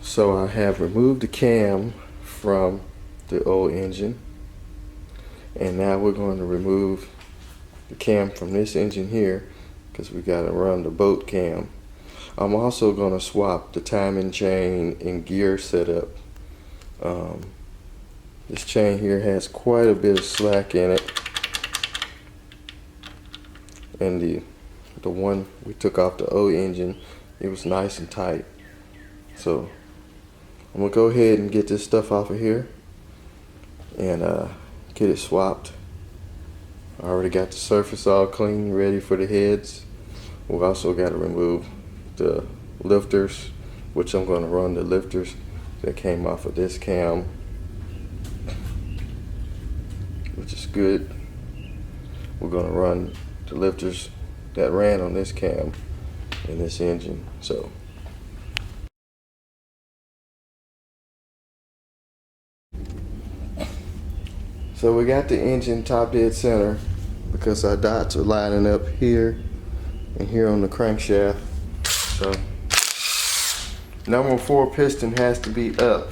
So I have removed the cam from the old engine, and now we're going to remove the cam from this engine here because we got to run the boat cam. I'm also going to swap the timing chain and gear setup. This chain here has quite a bit of slack in it, and the one we took off the old engine, it was nice and tight. So I'm gonna go ahead and get this stuff off of here and get it swapped. I already got the surface all clean, ready for the heads. We also got to remove the lifters, which I'm going to run the lifters that came off of this cam, which is good. We're going to run the lifters that ran on this cam in this engine. So we got the engine top dead center because our dots are lining up here and here on the crankshaft. So number 4 piston has to be up.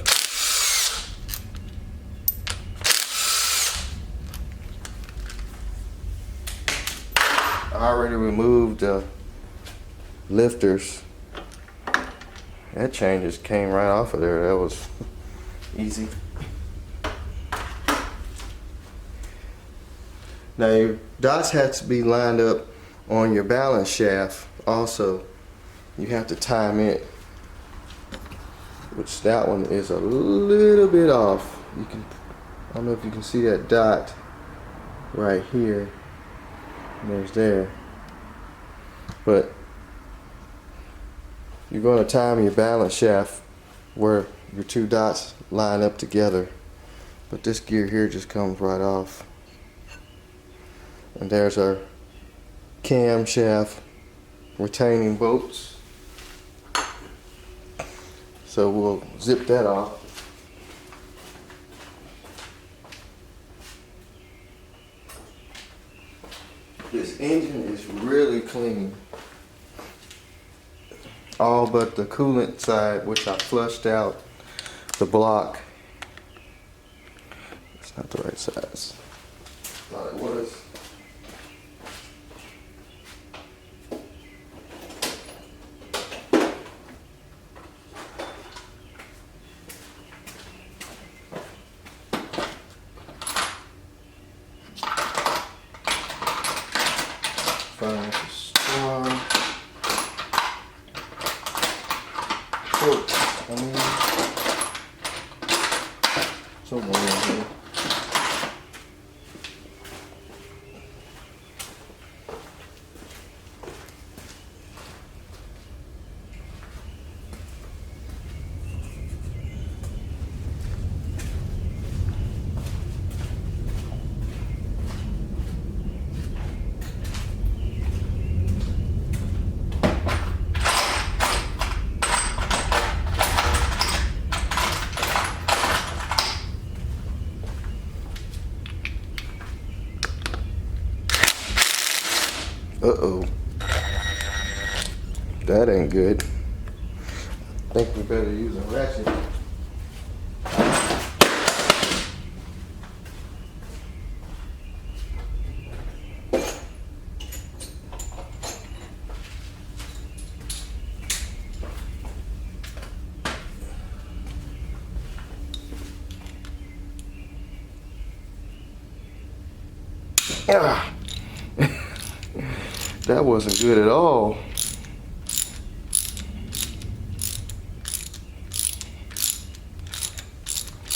I already removed the lifters. That chain just came right off of there. That was easy. Now your dots have to be lined up on your balance shaft also. You have to time it, which that one is a little bit off. I don't know if you can see that dot right here. There's there. But you're going to time your balance shaft where your 2 dots line up together. But this gear here just comes right off. And there's our camshaft retaining bolts. So we'll zip that off. This engine is really clean. All but the coolant side, which I flushed out the block. It's not the right size. Thought it was. Find the star. Somewhere in here. Uh-oh. That ain't good. I think we better use a ratchet. Ah. That wasn't good at all.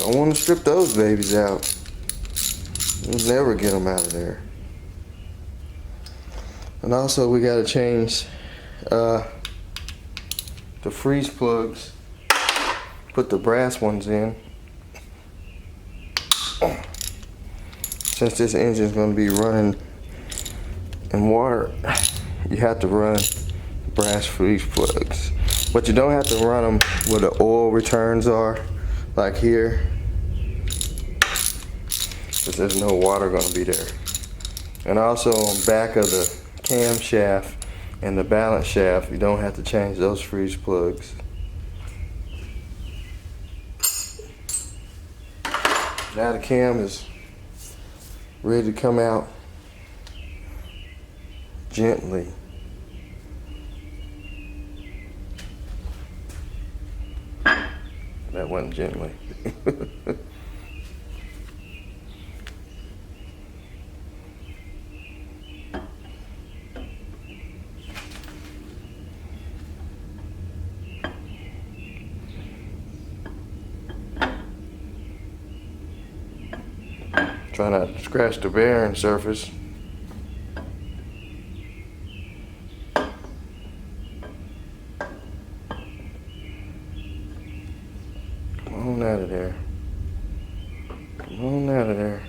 I want to strip those babies out. We'll never get them out of there. And also we got to change the freeze plugs. Put the brass ones in. Since this engine is going to be running in water, you have to run brass freeze plugs, but you don't have to run them where the oil returns are, like here, because there's no water going to be there. And also on the back of the camshaft and the balance shaft, you don't have to change those freeze plugs. Now the cam is ready to come out gently. That wasn't gently. Try not to scratch the bearing surface. Come on out of there. Come on out of there.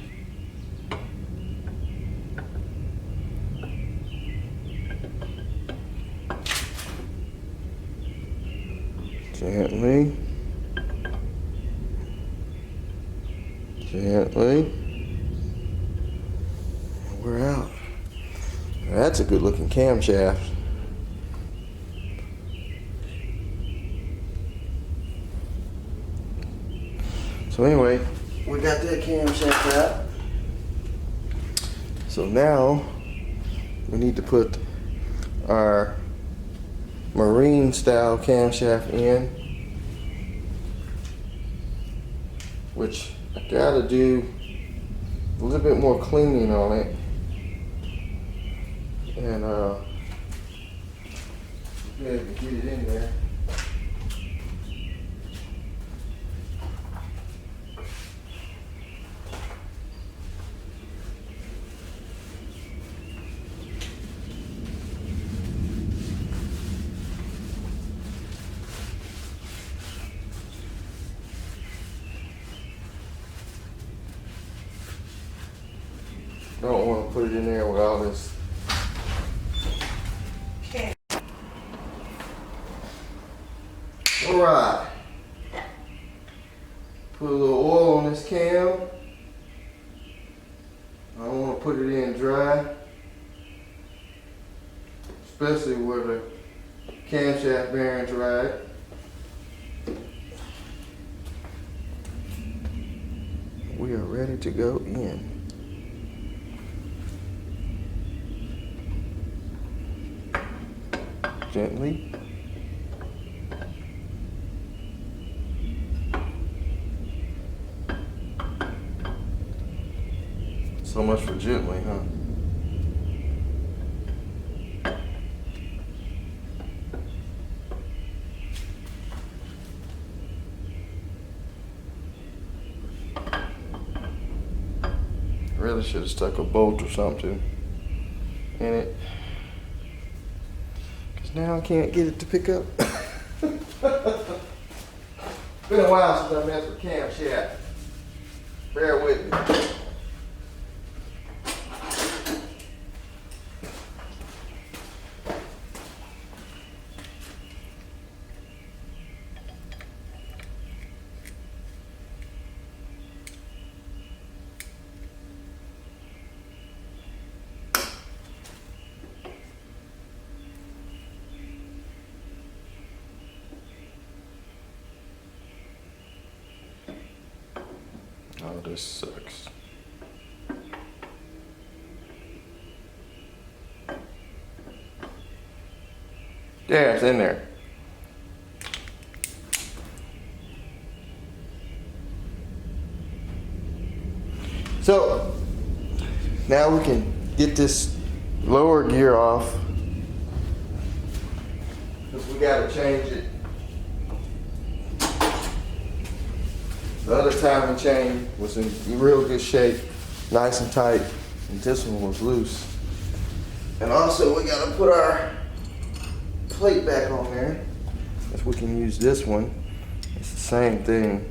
Gently. Gently. We're out. That's a good looking camshaft. So anyway, we got that camshaft out. So now we need to put our marine style camshaft in, which I gotta do a little bit more cleaning on it. And be able to get it in there. Don't want to put it in there with all this. Alright. Put a little oil on this cam. I don't want to put it in dry, especially where the camshaft bearings are at. We are ready to go in. Gently. So much for gently, huh? Really should have stuck a bolt or something in it, because now I can't get it to pick up. Been a while since I messed with camshaft. Bear with me. Oh, this sucks. Yeah, it's in there. So now we can get this lower gear off, because we got to change it. The other timing chain was in real good shape, nice and tight, and this one was loose. And also we got to put our plate back on there, if we can use this one. It's the same thing.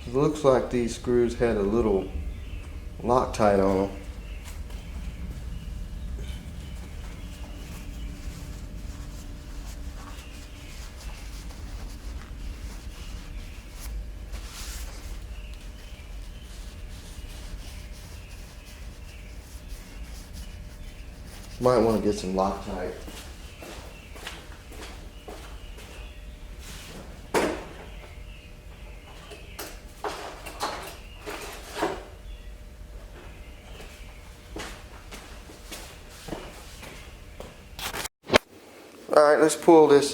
It looks like these screws had a little Loctite on them. Might want to get some Loctite. Alright, let's pull this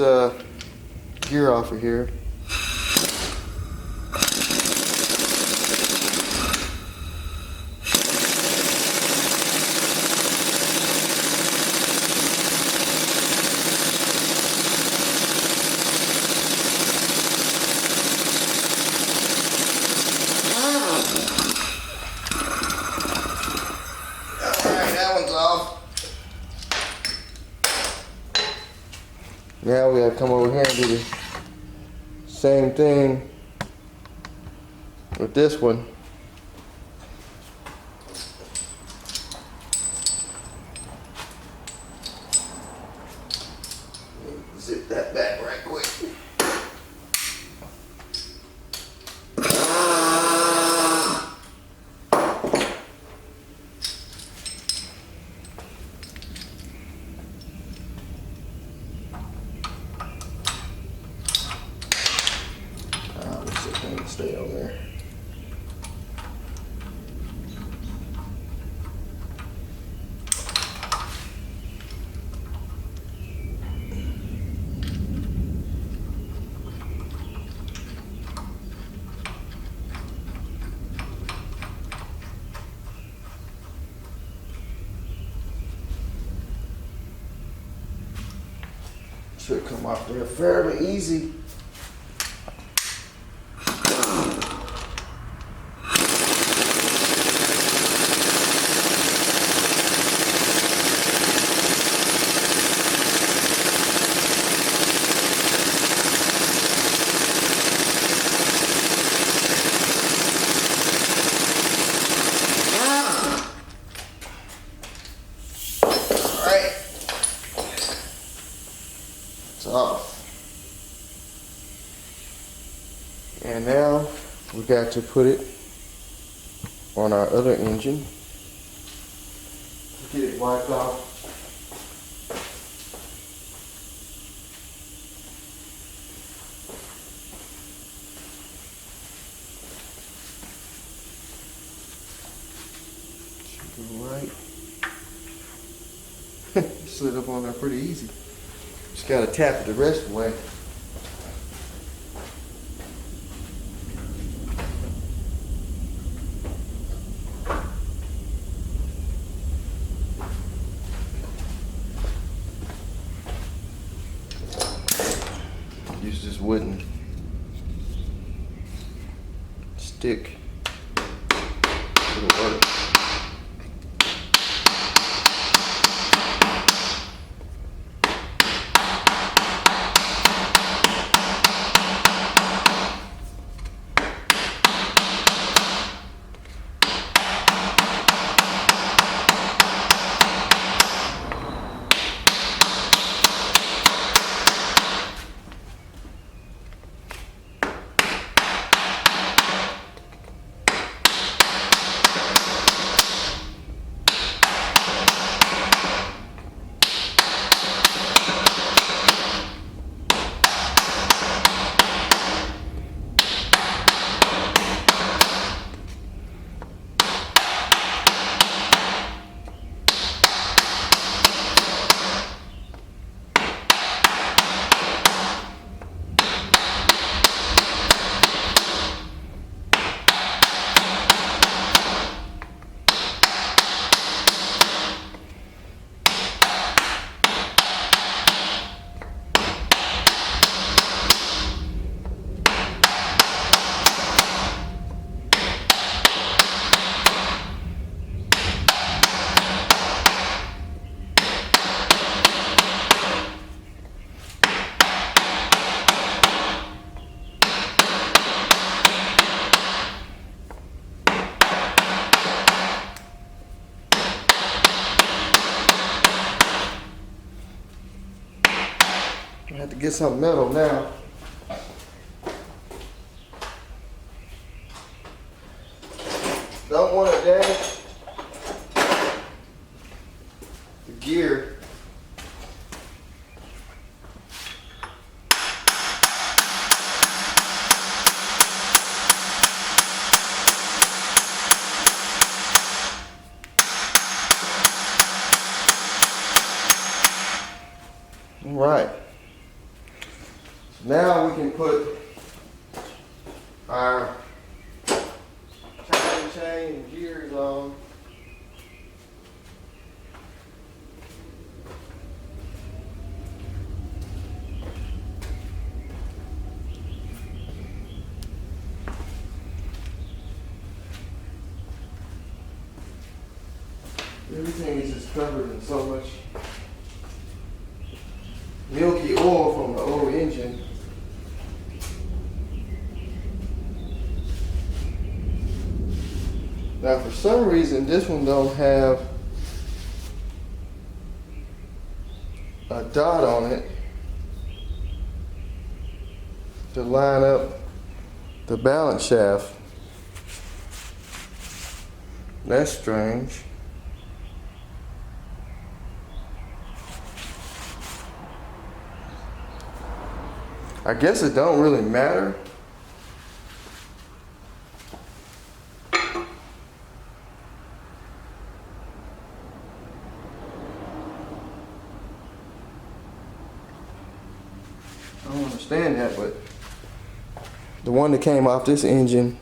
gear off of here. Alright, that one's off. Now we gotta come over here and do the same thing with this one. Zip that back right quick. Stay on there. Should come off there fairly easy. Off. And now we got to put it on our other engine. Get it wiped off. Should go right. Slid up on there pretty easy. Just gotta tap it the rest of the way. Use this wooden stick. It'll work. I have to get some metal now. Don't want to damage the gear. Now we can put our timing chain and gears on. Everything is just covered in so much milky oil from the old engine. Now for some reason this one don't have a dot on it to line up the balance shaft. That's strange. I guess it don't really matter. I don't understand that, but the one that came off this engine,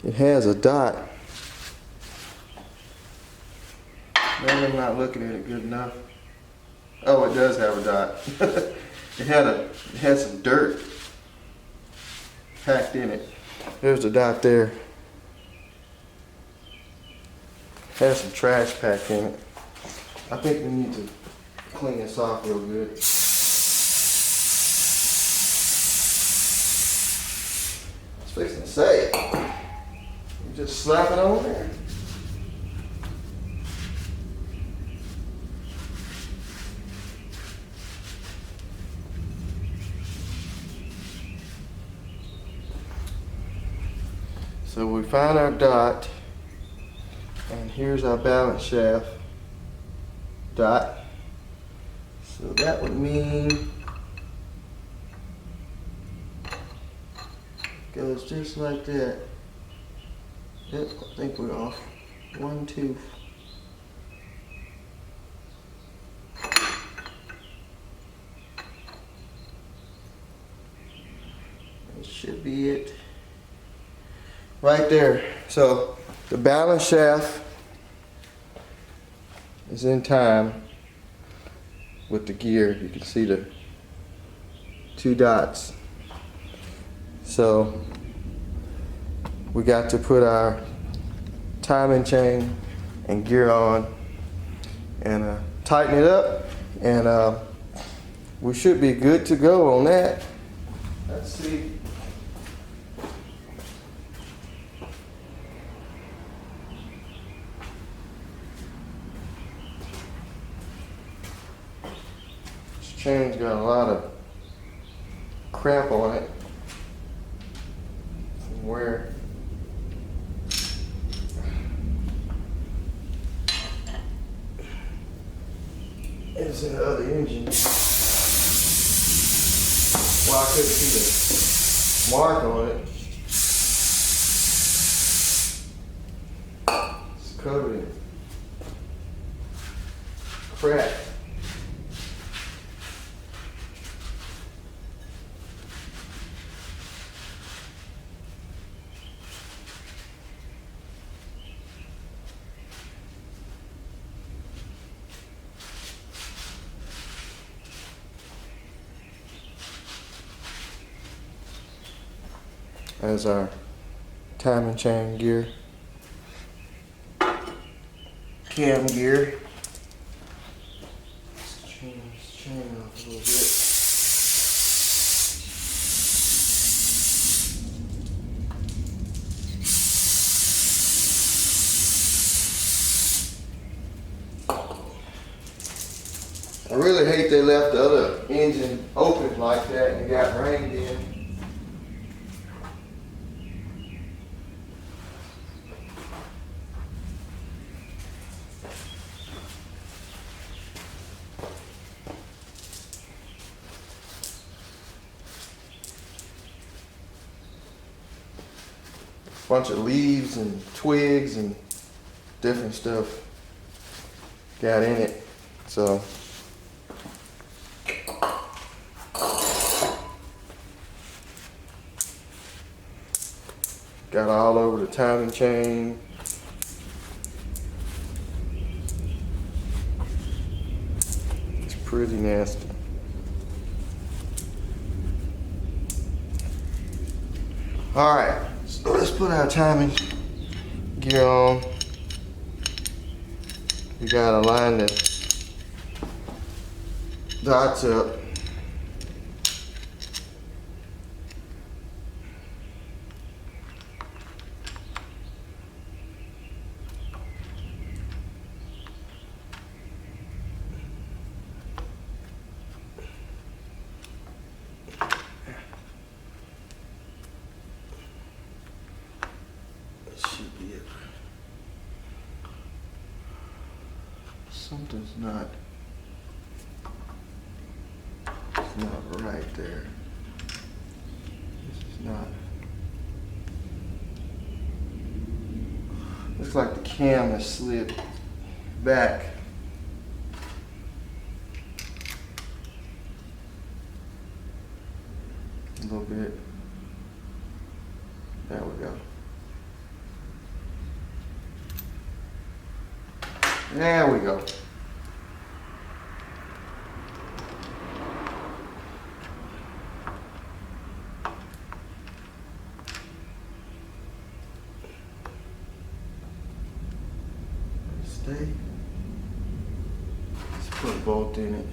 it has a dot. Maybe I'm not looking at it good enough. Oh, it does have a dot. It had some dirt packed in it. There's a dot there. Has some trash packed in it. I think we need to clean this off real good. I was fixing to say it. You just slap it on there. So we find our dot, and here's our balance shaft dot. So that would mean goes just like that. Yep, I think we're off. 1, 2. That should be it. Right there. So the balance shaft is in time with the gear. You can see the 2 dots. So we got to put our timing chain and gear on and tighten it up, and we should be good to go on that. Let's see. Chain's got a lot of crap on it from where it's in the other engine. Well, I couldn't see the mark on it. It's covered in crap. As our timing chain gear, cam gear. Let's change this chain off a little bit. I really hate they left the other engine open like that and it got rained in. Bunch of leaves and twigs and different stuff got in it. So Got all over the timing chain. It's pretty nasty. All right, so let's put our timing gear on. We gotta line the dots up. Should be it. Something's not. It's not right there. This is not. Looks like the cam has slid back. A little bit. There we go. There we go. Stay. Let's put a bolt in it.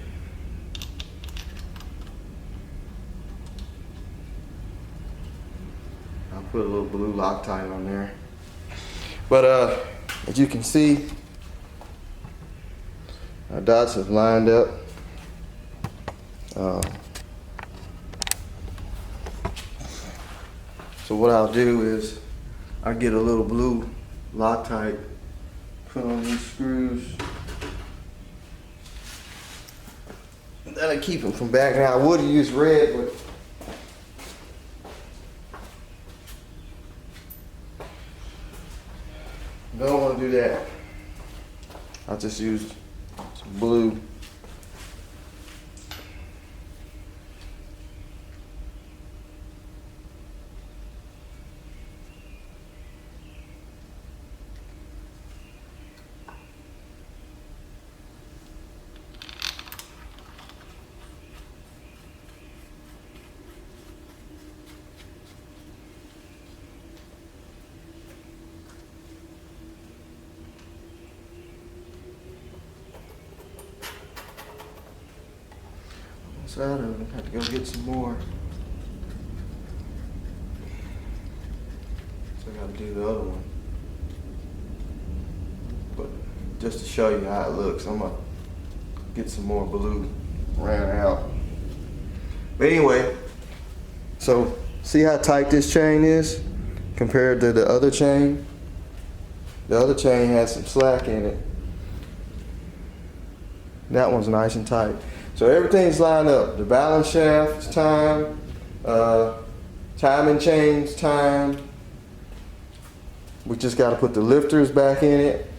I'll put a little blue Loctite on there. But as you can see, our dots have lined up. So what I'll do is I'll get a little blue Loctite, put on these screws. That'll keep them from backing out. I would use red, but don't want to do that. I'll just use some blue. Side of them. Have to go get some more. So I gotta do the other one. But just to show you how it looks, I'm gonna get some more blue ran out. But anyway, so see how tight this chain is compared to the other chain? The other chain has some slack in it. That one's nice and tight. So everything's lined up. The balance shaft's time, timing chain's time. We just got to put the lifters back in it.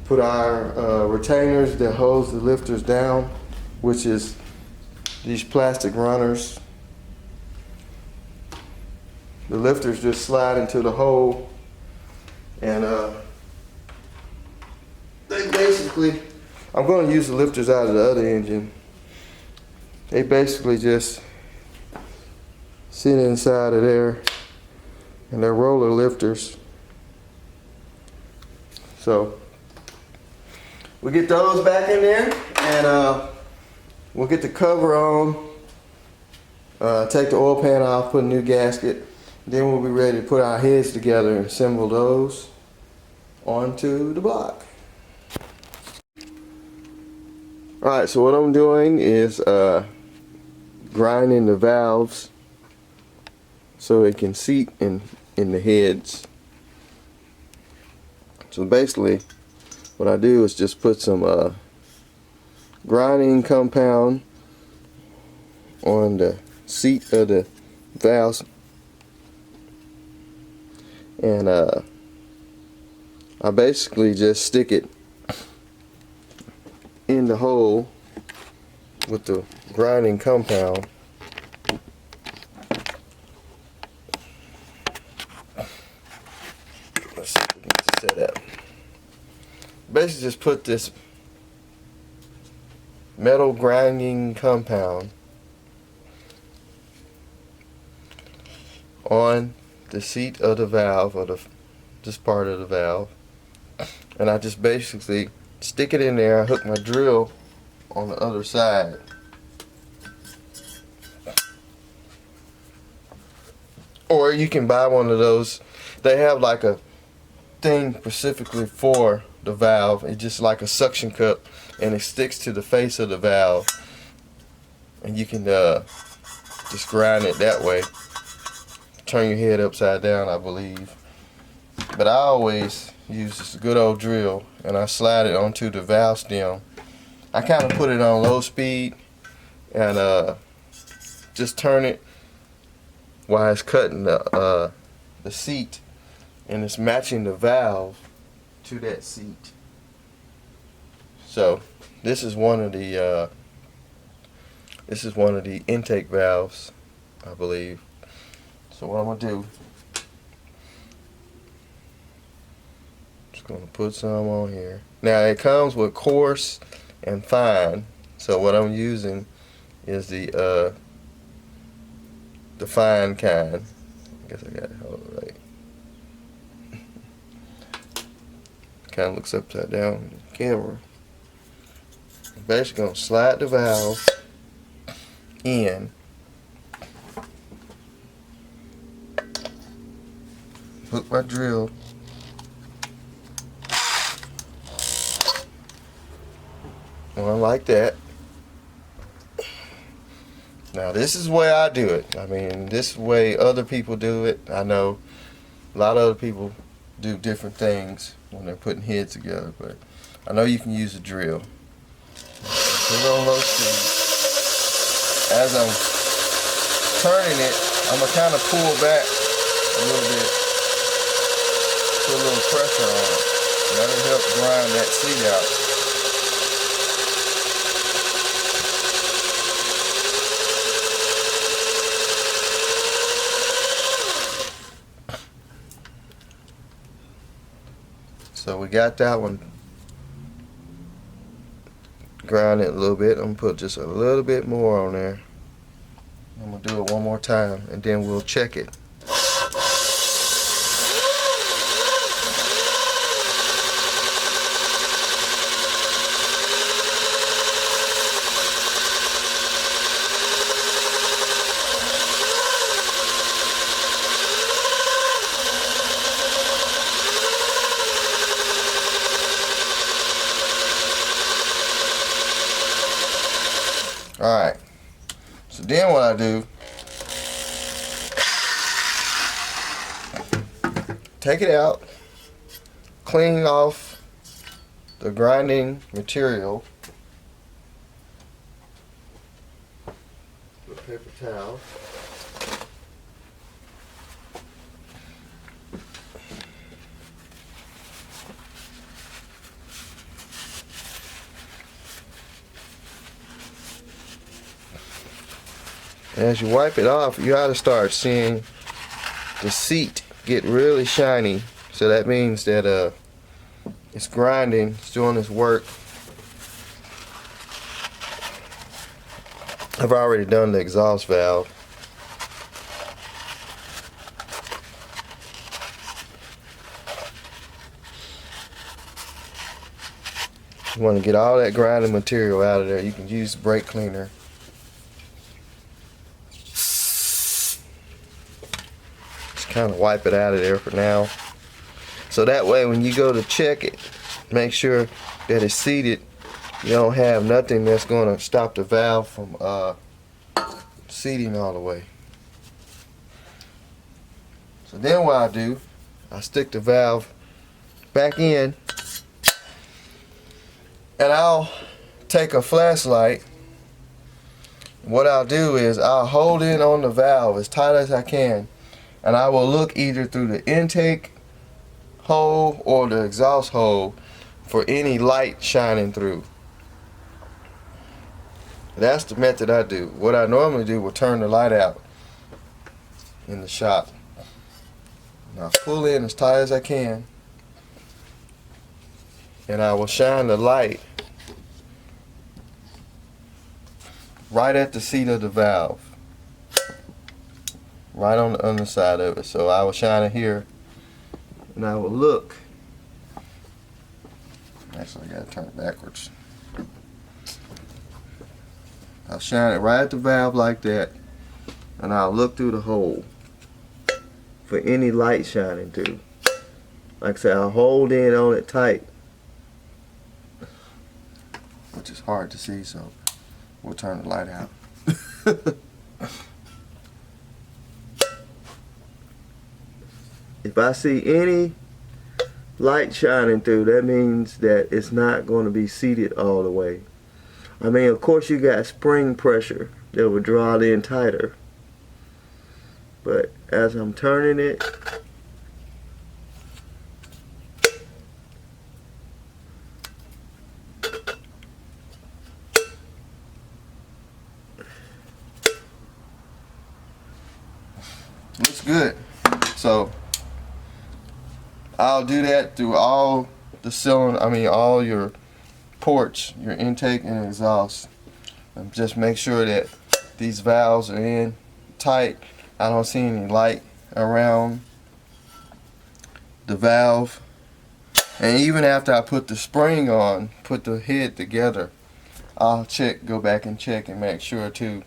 Put our retainers that holds the lifters down, which is these plastic runners. The lifters just slide into the hole, and they basically, I'm going to use the lifters out of the other engine. They basically just sit inside of there, and they're roller lifters. So we get those back in there, and we'll get the cover on, take the oil pan off, put a new gasket. Then we'll be ready to put our heads together and assemble those onto the block. Alright, so what I'm doing is grinding the valves so it can seat in the heads. So basically what I do is just put some grinding compound on the seat of the valves, and I basically just stick it in the hole with the grinding compound. Let's see if we can get this set up. Basically just put this metal grinding compound on the seat of the valve, or this part of the valve, and I just basically stick it in there. I hook my drill on the other side. Or you can buy one of those. They have like a thing specifically for the valve. It's just like a suction cup, and it sticks to the face of the valve, and you can just grind it that way. Turn your head upside down, I believe. But I always use this good old drill, and I slide it onto the valve stem. I kind of put it on low speed and just turn it while it's cutting the seat, and it's matching the valve to that seat. So this is one of the intake valves, I believe. So what I'm gonna do, just gonna put some on here. Now it comes with coarse and fine. So what I'm using is the fine kind. I guess I got it all right. Kind of looks upside down in the camera. I'm basically gonna slide the valve in. Hook my drill. One like that. Now this is the way I do it. I mean, this is the way other people do it. I know a lot of other people do different things when they're putting heads together, but I know you can use a drill. Put it on low speed. As I'm turning it, I'm gonna kind of pull back a little bit. Put a little pressure on it. That'll help grind that seat out. So we got that one. Grind it a little bit. I'm gonna put just a little bit more on there. I'm gonna do it one more time, and then we'll check it. Alright, so then what I do, take it out, clean off the grinding material with a paper towel. As you wipe it off, you ought to start seeing the seat get really shiny. So that means that it's grinding, it's doing its work. I've already done the exhaust valve. You want to get all that grinding material out of there. You can use brake cleaner. Kind of wipe it out of there for now, so that way when you go to check it, make sure that it's seated. You don't have nothing that's going to stop the valve from seating all the way. So then what I do, I stick the valve back in, and I'll take a flashlight. What I'll do is I'll hold in on the valve as tight as I can, and I will look either through the intake hole or the exhaust hole for any light shining through. That's the method I do. What I normally do will turn the light out in the shop. Now pull in as tight as I can, and I will shine the light right at the seat of the valve, right on the underside of it. So I will shine it here, and I will look. Actually, I gotta turn it backwards. I'll shine it right at the valve like that, and I'll look through the hole for any light shining through. Like I said, I'll hold in on it tight, which is hard to see, so we'll turn the light out. If I see any light shining through, that means that it's not going to be seated all the way. I mean, of course you got spring pressure that will draw it in tighter, but as I'm turning it, looks good. So I'll do that through all the cylinder, all your ports, your intake and exhaust. And just make sure that these valves are in tight. I don't see any light around the valve. And even after I put the spring on, put the head together, I'll go back and check and make sure too.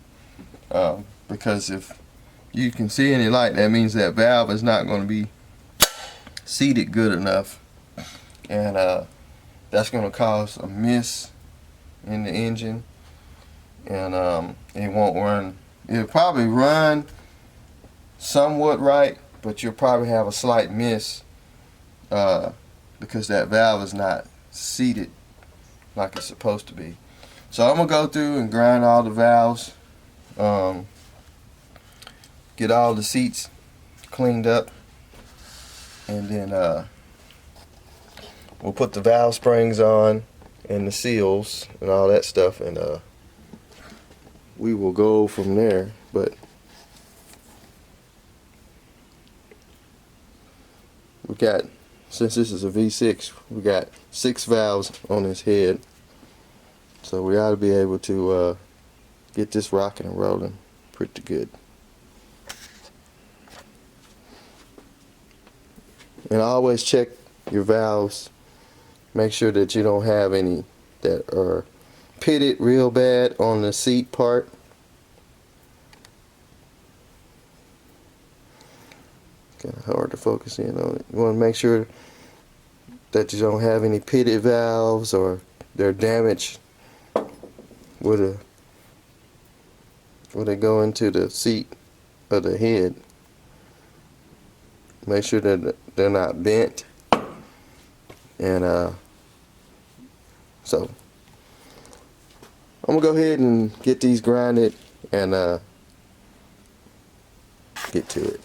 Because if you can see any light, that means that valve is not going to be seated good enough, and that's going to cause a miss in the engine, and it won't run. It'll probably run somewhat right, but you'll probably have a slight miss because that valve is not seated like it's supposed to be. So I'm gonna go through and grind all the valves, get all the seats cleaned up, and then we'll put the valve springs on and the seals and all that stuff, and we will go from there. But we got, since this is a V6, we got 6 valves on this head, so we ought to be able to get this rocking and rolling pretty good. And always check your valves. Make sure that you don't have any that are pitted real bad on the seat part. Kind of hard to focus in on it. You want to make sure that you don't have any pitted valves or they're damaged where they go into the seat of the head. Make sure that they're not bent, and so I'm gonna go ahead and get these grinded and get to it.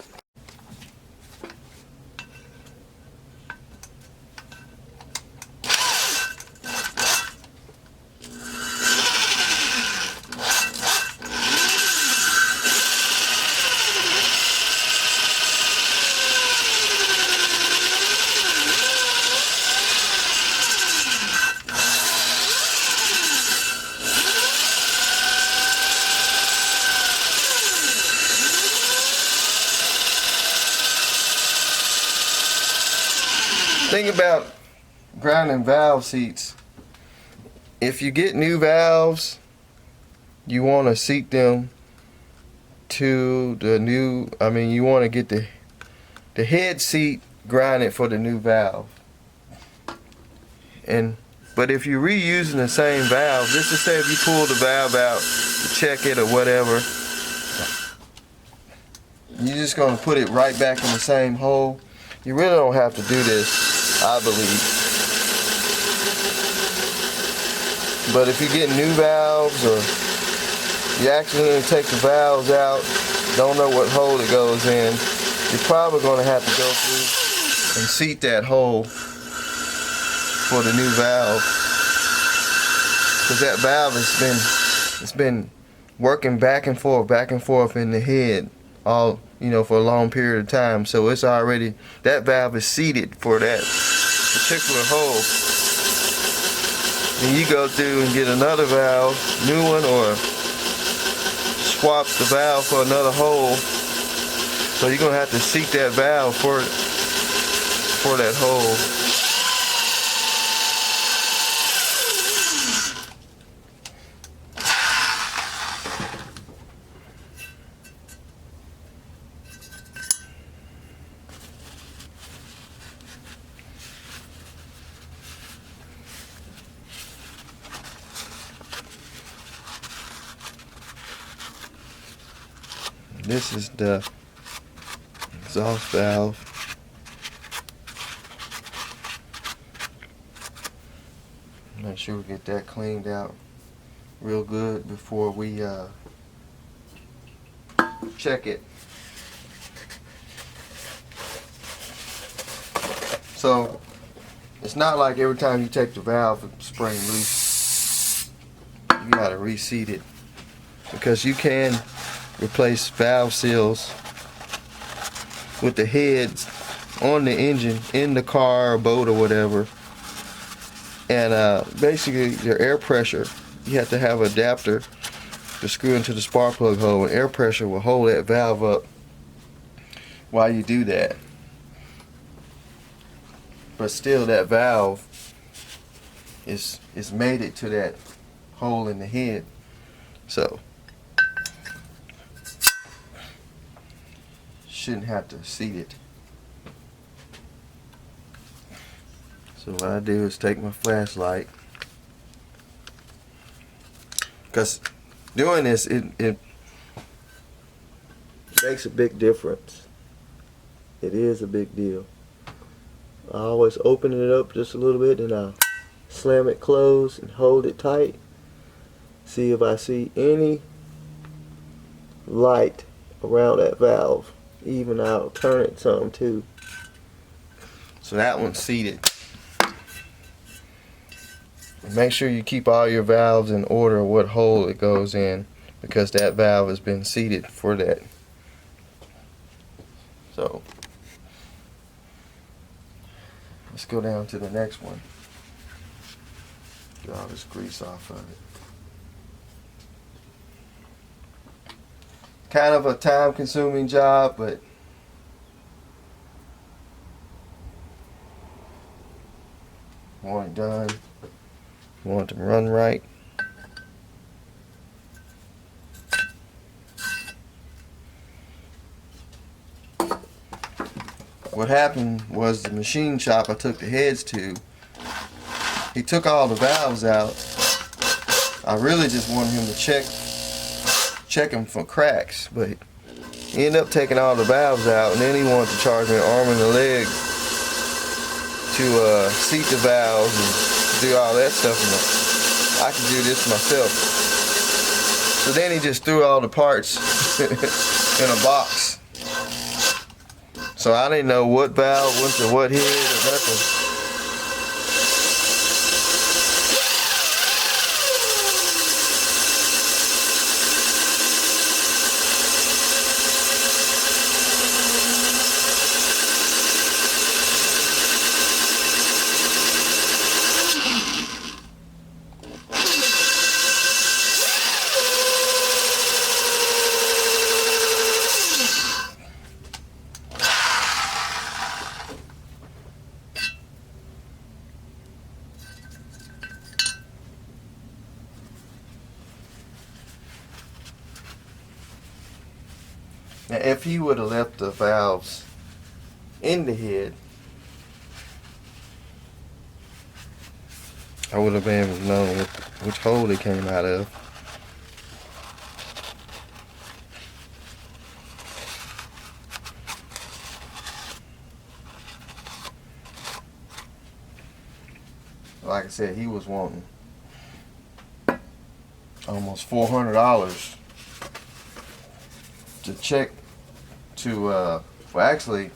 Thing about grinding valve seats, if you get new valves, you want to seat them to the new, you want to get the head seat grinded for the new valve. But if you're reusing the same valve, just to say if you pull the valve out to check it or whatever, you're just going to put it right back in the same hole. You really don't have to do this, I believe. But if you get new valves, or you accidentally take the valves out, don't know what hole it goes in, you're probably going to have to go through and seat that hole for the new valve, because that valve has been working back and forth in the head all, you know, for a long period of time. So it's already, that valve is seated for that particular hole. Then you go through and get another valve, new one, or swap the valve for another hole. So you're gonna have to seat that valve for that hole. This is the exhaust valve. Make sure we get that cleaned out real good before we check it. So it's not like every time you take the valve spring loose, you gotta reseat it, because you can replace valve seals with the heads on the engine in the car or boat or whatever. And basically your air pressure, you have to have an adapter to screw into the spark plug hole, and air pressure will hold that valve up while you do that. But still, that valve is mated to that hole in the head. So shouldn't have to seat it. So what I do is take my flashlight, because doing this, it makes a big difference. It is a big deal. I always open it up just a little bit, and I slam it closed and hold it tight. See if I see any light around that valve. Even I'll turn it some too. So that one's seated. Make sure you keep all your valves in order what hole it goes in, because that valve has been seated for that. So let's go down to the next one. Get all this grease off of it. Kind of a time-consuming job, but want it done. Want it to run right. What happened was the machine shop I took the heads to, he took all the valves out. I really just wanted him to check them for cracks, but he ended up taking all the valves out, and then he wanted to charge me an arm and a leg to seat the valves and do all that stuff. And I can do this myself. So then he just threw all the parts in a box. So I didn't know what valve went to what head or nothing. Now, if he would have left the valves in the head, I would have been able to know which hole they came out of. Like I said, he was wanting almost $400 to check to well, actually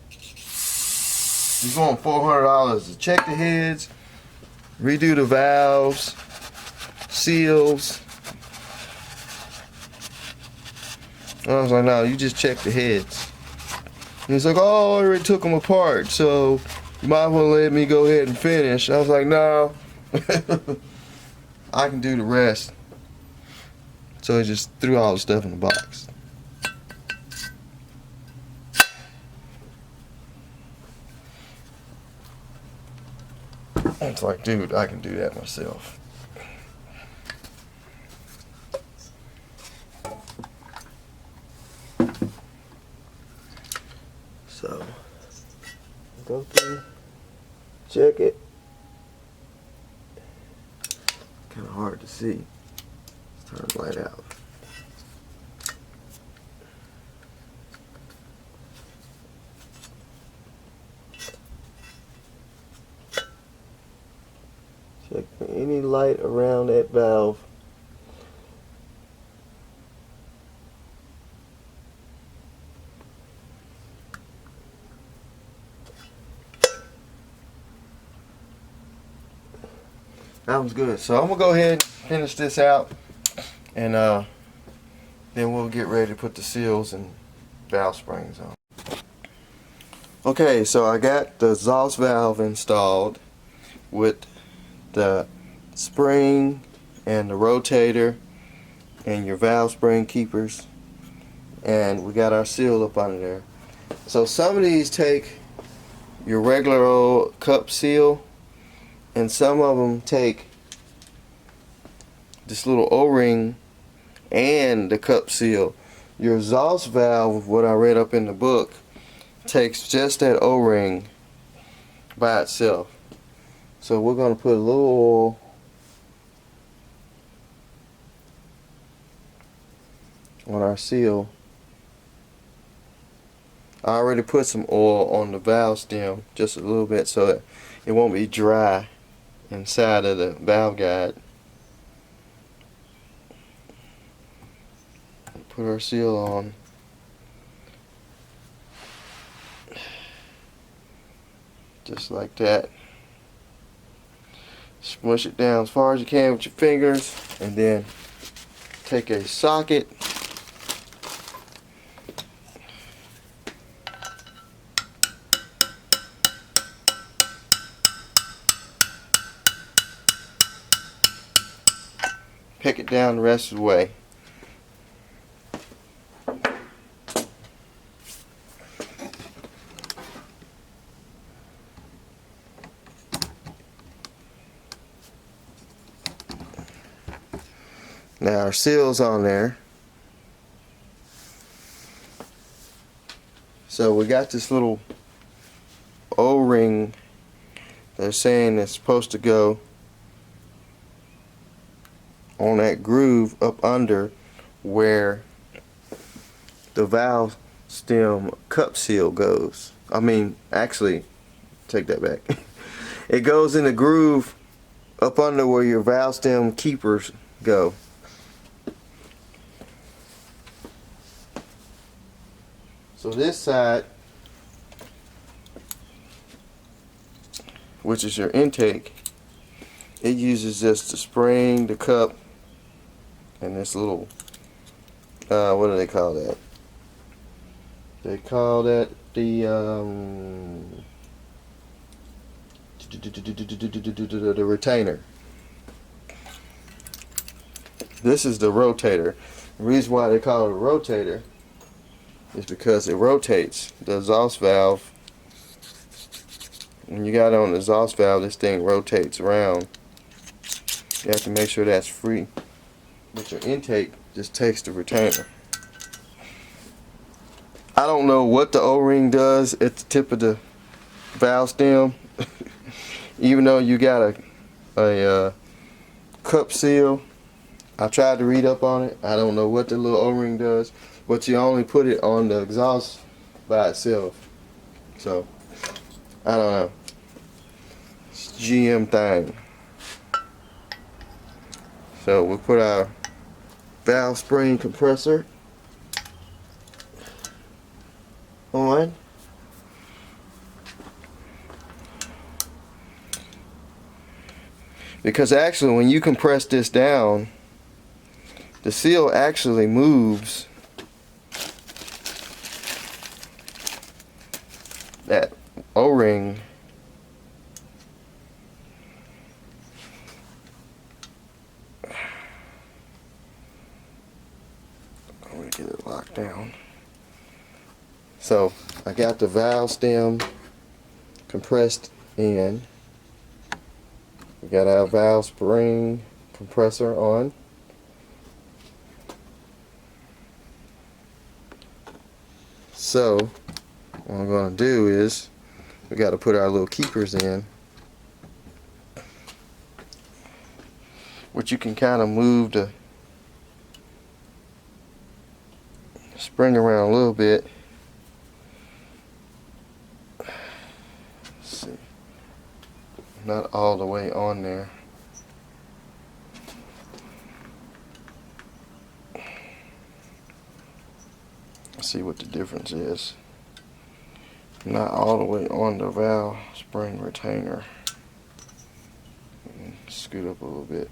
he's wanting $400 to check the heads, redo the valves, seals, And I was like, no, you just check the heads. And he's like, oh, I already took them apart, so you might want to let me go ahead and finish. I was like, no. I can do the rest. So he just threw all the stuff in the box. It's like, dude, I can do that myself. So, go through, check it. Kind of hard to see. Let's turn the light out. Check for any light around that valve. That was good. So I'm gonna go ahead and finish this out, and then we'll get ready to put the seals and valve springs on. Okay, so I got the exhaust valve installed with the spring and the rotator and your valve spring keepers, and we got our seal up under there. So some of these take your regular old cup seal, and some of them take this little O-ring and the cup seal. Your exhaust valve, what I read up in the book, takes just that O-ring by itself. So we're going to put a little oil on our seal. I already put some oil on the valve stem, just a little bit, so it won't be dry inside of the valve guide. Put our seal on. Just like that. Smush it down as far as you can with your fingers, and then take a socket, pick it down the rest of the way. Now our seal's on there. So we got this little O-ring they're saying it's supposed to go on that groove up under where the valve stem cup seal goes. I mean, actually, take that back. It goes in the groove up under where your valve stem keepers go. So this side, which is your intake, it uses just the spring, the cup, and this little, what do they call that? They call that the retainer. This is the rotator. The reason why they call it a rotator is because it rotates the exhaust valve. When you got it on the exhaust valve, this thing rotates around. You have to make sure that's free. But your intake just takes the retainer. I don't know what the O-ring does at the tip of the valve stem. Even though you got a cup seal, I tried to read up on it. I don't know what the little O-ring does, but you only put it on the exhaust by itself. So I don't know. It's a GM thing. So we'll put our valve spring compressor on. Because actually when you compress this down, the seal actually moves that O-ring I'm gonna get it locked down. So I got the valve stem compressed in. We got our valve spring compressor on. So what I'm going to do is we got to put our little keepers in, which you can kind of move the spring around a little bit. Let's see, not all the way on there. Let's see what the difference is. Not all the way on the valve spring retainer. Scoot up a little bit.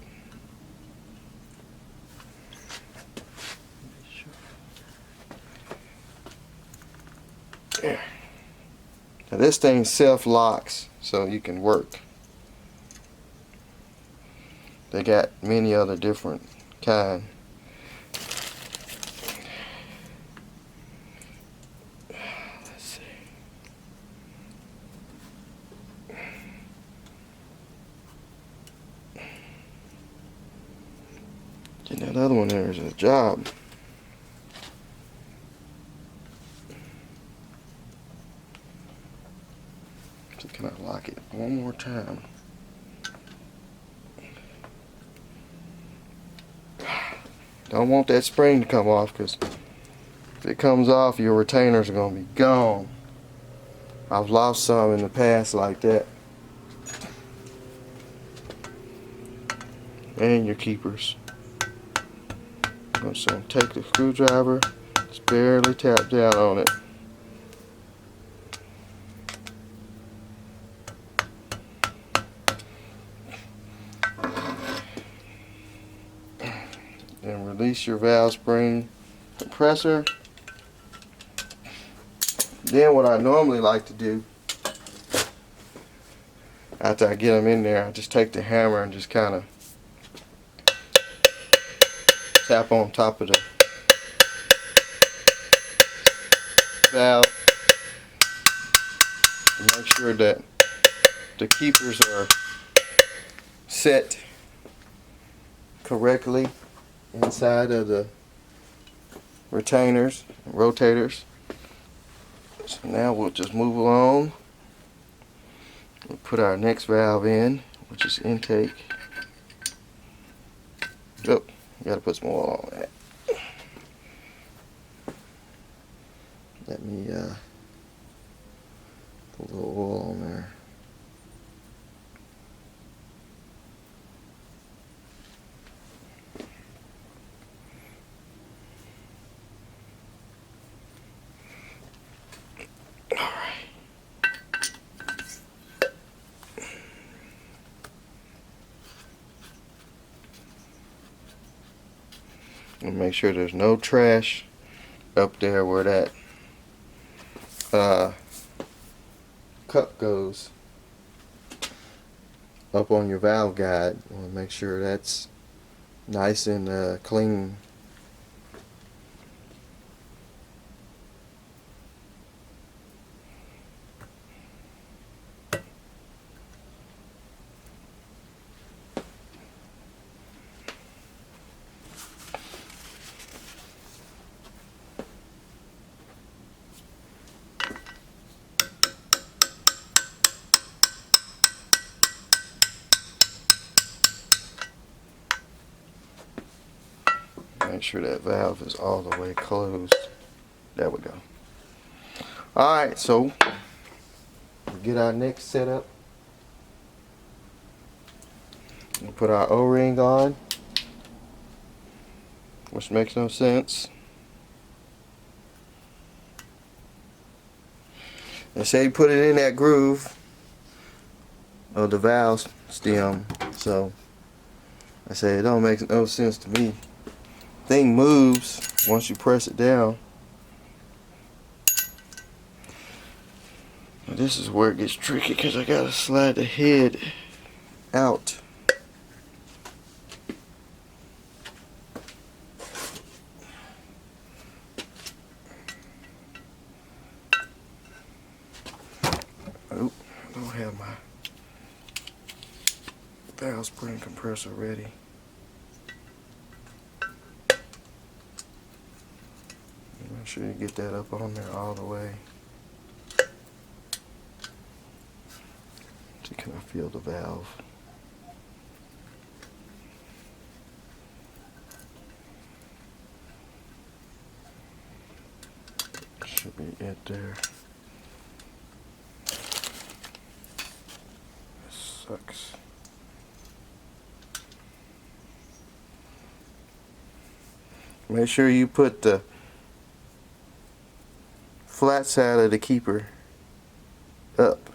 There. Now this thing self-locks, so you can work. They got many other different kind. Let's see. Getting that other one there is a job. So can I lock it one more time? Don't want that spring to come off, because if it comes off, your retainers are going to be gone. I've lost some in the past like that. And your keepers. So take the screwdriver, just barely tap down on it. And release your valve spring compressor. Then what I normally like to do, after I get them in there, I just take the hammer and just kind of tap on top of the valve and make sure that the keepers are set correctly inside of the retainers, rotators. So now we'll just move along. We'll put our next valve in, which is intake. Oh, gotta put some oil on that. Let me put a little oil on there. And make sure there's no trash up there where that cup goes, up on your valve guide. You want to make sure that's nice and clean. Make sure that valve is all the way closed. There we go. Alright, so we'll get our next setup. We'll put our O-ring on, which makes no sense. And say you put it in that groove of the valve stem, so I say it don't make no sense to me. Thing moves once you press it down. This is where it gets tricky because I gotta slide the head out. Oh, I don't have my valve spring compressor ready. Make sure you get that up on there all the way. So can I feel the valve? Should be it there. This sucks. Make sure you put the flat side of the keeper up.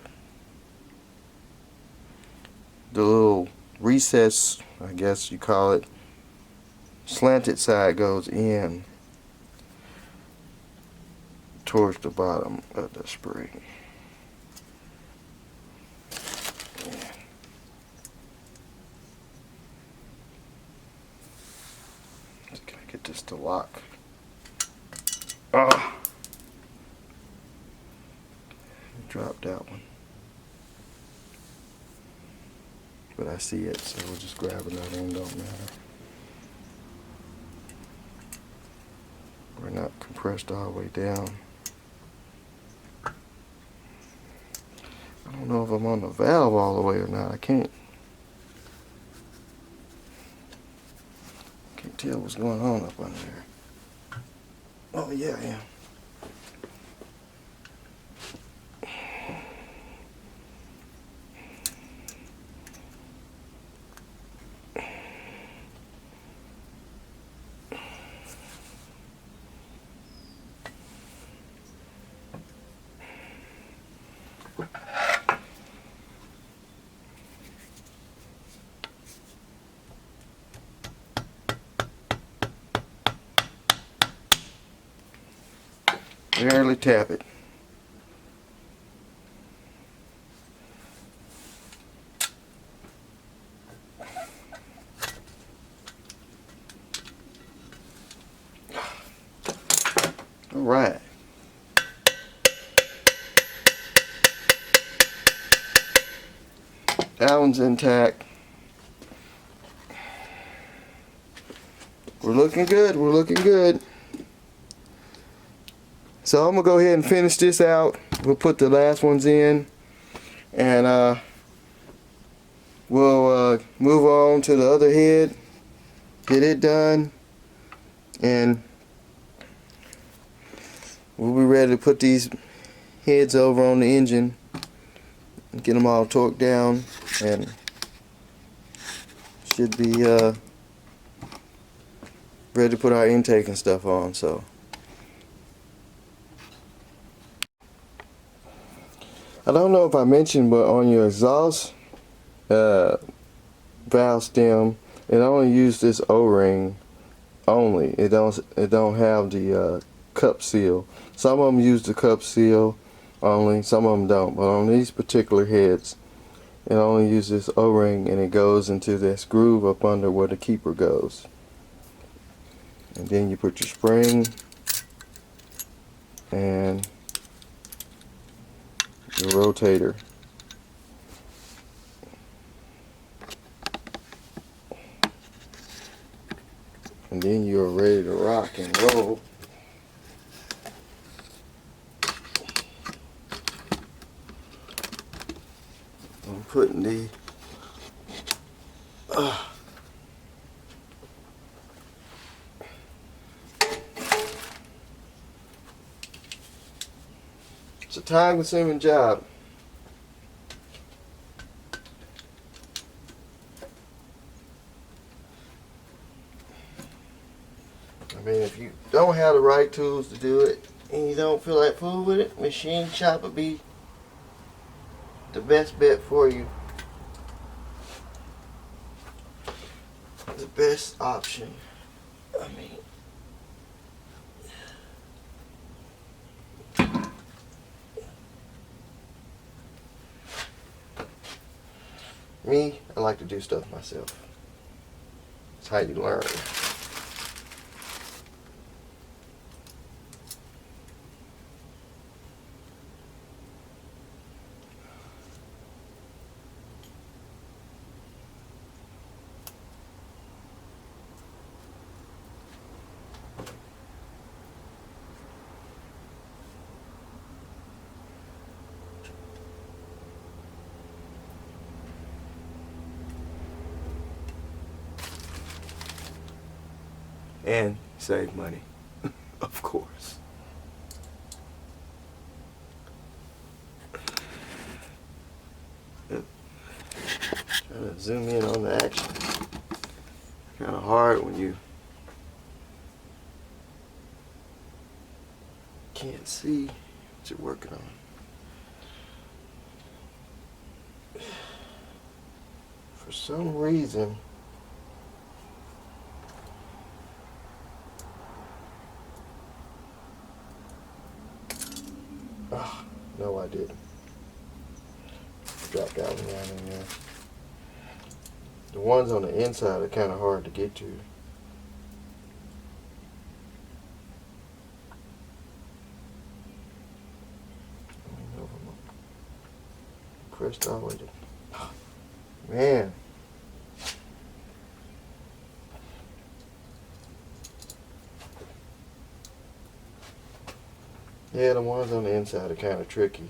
The little recess, I guess you call it, slanted side goes in towards the bottom of the spring. Can I get this to lock? Oh, dropped that one. But I see it, so we'll just grab another one, don't matter. We're not compressed all the way down. I don't know if I'm on the valve all the way or not. I can't tell what's going on up under there. Oh yeah, I am. Barely tap it. All right. That one's intact. We're looking good. We're looking good. So I'm gonna go ahead and finish this out. We'll put the last ones in, and we'll move on to the other head, get it done, and we'll be ready to put these heads over on the engine and get them all torqued down, and should be ready to put our intake and stuff on. So I don't know if I mentioned, but on your exhaust valve stem, it only uses this O-ring only. It don't have the cup seal. Some of them use the cup seal only, some of them don't. But on these particular heads, it only uses O-ring, and it goes into this groove up under where the keeper goes. And then you put your spring and your rotator. And then you're ready to rock and roll. I'm putting the it's a time-consuming job. I mean, if you don't have the right tools to do it and you don't feel like fooling with it, machine shop would be the best bet for you. The best option. I mean, Me, I like to do stuff myself. It's how you learn. And save money, of course. Trying to zoom in on the action. Kind of hard when you can't see what you're working on. For some reason, no, I didn't. Drop that one down in there. The ones on the inside are kind of hard to get to. Pressed all the way to, man. Yeah, the ones on the inside are kind of tricky.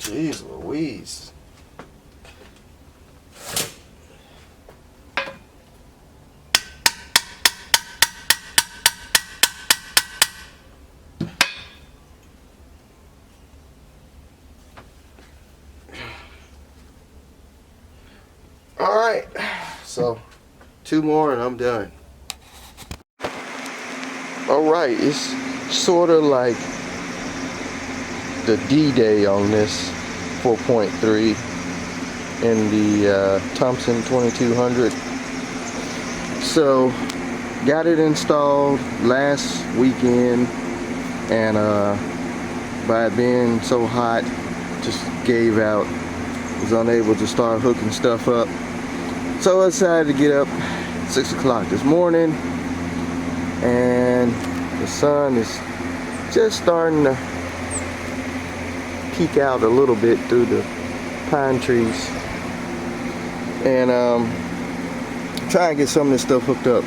Jeez Louise. All right, so 2 more and I'm done. All right, it's sort of like the D-Day on this 4.3 in the Thompson 2200. So got it installed last weekend, and by it being so hot, just gave out. Was unable to start hooking stuff up. So I decided to get up 6 o'clock this morning, and the sun is just starting to peek out a little bit through the pine trees, and try and get some of this stuff hooked up.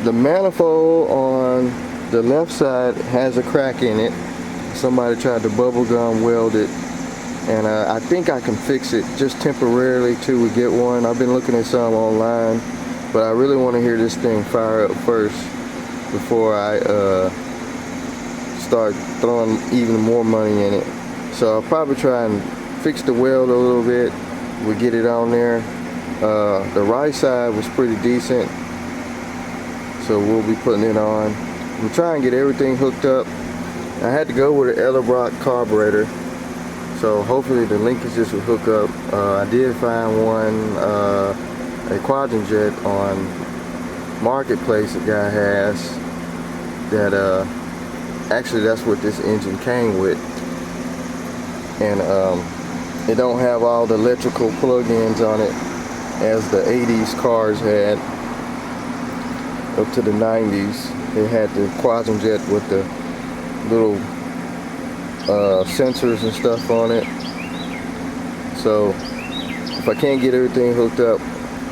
The manifold on the left side has a crack in it. Somebody tried to bubble gum weld it, and I think I can fix it just temporarily till we get one. I've been looking at some online, but I really want to hear this thing fire up first before I start throwing even more money in it. So I'll probably try and fix the weld a little bit. We'll get it on there. The right side was pretty decent, so we'll be putting it on. We'll try and get everything hooked up. I had to go with an Ellerbrock carburetor, so hopefully the linkages will hook up. I did find one, a quadrant jet on Marketplace a guy has, that actually that's what this engine came with. And it don't have all the electrical plug-ins on it as the 80s cars had up to the 90s. They had the quadrant jet with the little sensors and stuff on it. So if I can't get everything hooked up,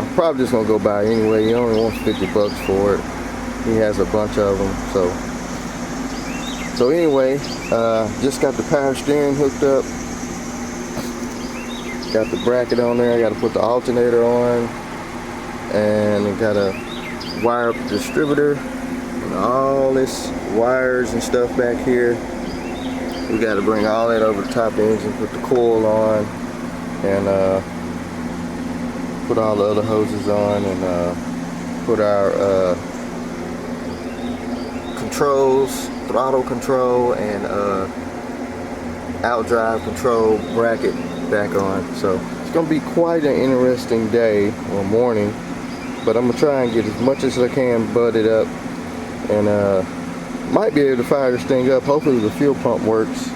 I'm probably just gonna go buy it anyway. He only wants 50 bucks for it. He has a bunch of them. So anyway, just got the power steering hooked up. Got the bracket on there. I got to put the alternator on, and I got to wire up the distributor and all this wires and stuff back here. We got to bring all that over the top of the engine, put the coil on, and put all the other hoses on, and put our controls, throttle control and outdrive control bracket back on. So it's gonna be quite an interesting day or morning, but I'm gonna try and get as much as I can butted up, and might be able to fire this thing up. Hopefully the fuel pump works,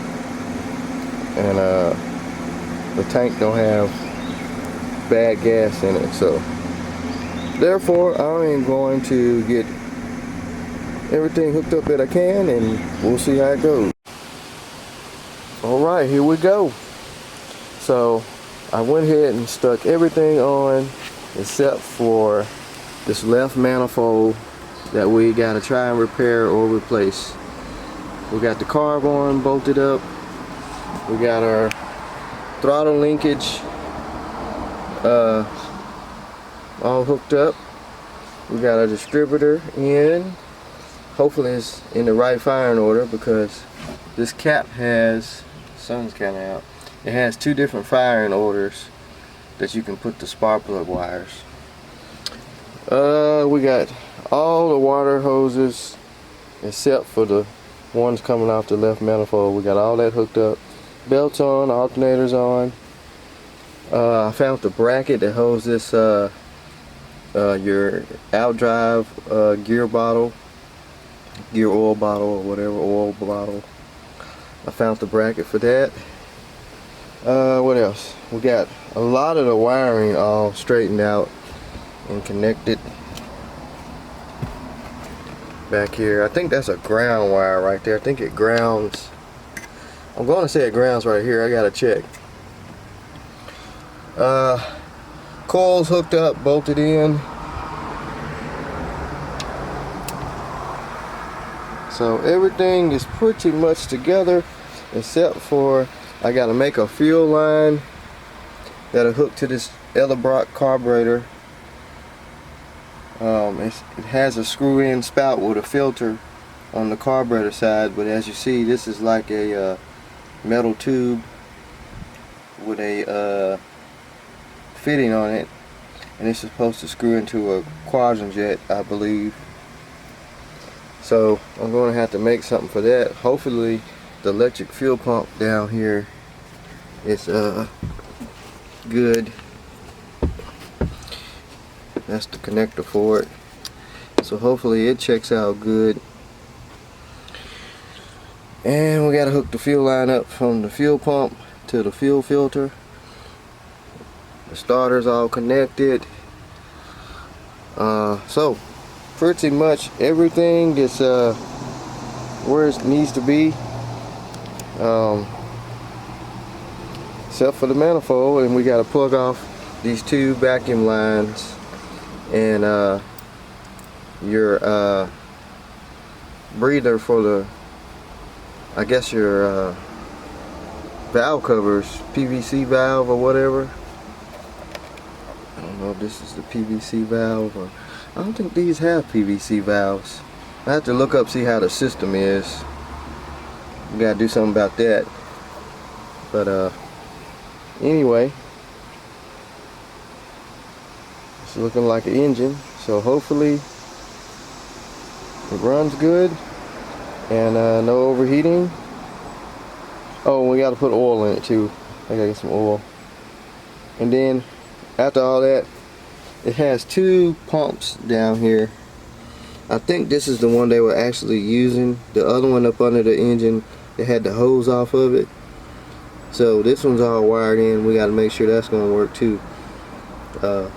and the tank don't have bad gas in it. So therefore I am going to get everything hooked up that I can, and we'll see how it goes. Alright, here we go. So I went ahead and stuck everything on except for this left manifold that we got to try and repair or replace. We got the carb on bolted up. We got our throttle linkage all hooked up. We got our distributor in. Hopefully it's in the right firing order, because this cap has, sun's kind of out, it has 2 different firing orders that you can put the spark plug wires. We got all the water hoses except for the ones coming off the left manifold. We got all that hooked up. Belts on, alternators on. I found the bracket that holds this your outdrive gear bottle, gear oil bottle, or whatever oil bottle. I found the bracket for that. What else? We got a lot of the wiring all straightened out and connected back here. I think that's a ground wire right there. I think it grounds. I'm going to say it grounds right here. I gotta check. Coils hooked up, bolted in. So everything is pretty much together, except for I got to make a fuel line that'll hook to this Edelbrock carburetor. It has a screw-in spout with a filter on the carburetor side, but as you see, this is like a metal tube with a fitting on it, and it's supposed to screw into a quadrant jet, I believe. So I'm going to have to make something for that. Hopefully the electric fuel pump down here is good. That's the connector for it. So hopefully it checks out good. And we got to hook the fuel line up from the fuel pump to the fuel filter. The starter's all connected. So pretty much everything is where it needs to be, except for the manifold, and we got to plug off these 2 vacuum lines and your breather for the, I guess your valve covers, PVC valve or whatever. I don't know if this is the PVC valve, or I don't think these have PVC valves. I have to look up, see how the system is. We gotta do something about that. But anyway, it's looking like an engine, so hopefully it runs good and no overheating. Oh, we gotta put oil in it too. I gotta get some oil. And then after all that, it has 2 pumps down here. I think this is the one they were actually using. The other one up under the engine, they had the hose off of it. So this one's all wired in. We got to make sure that's going to work too. But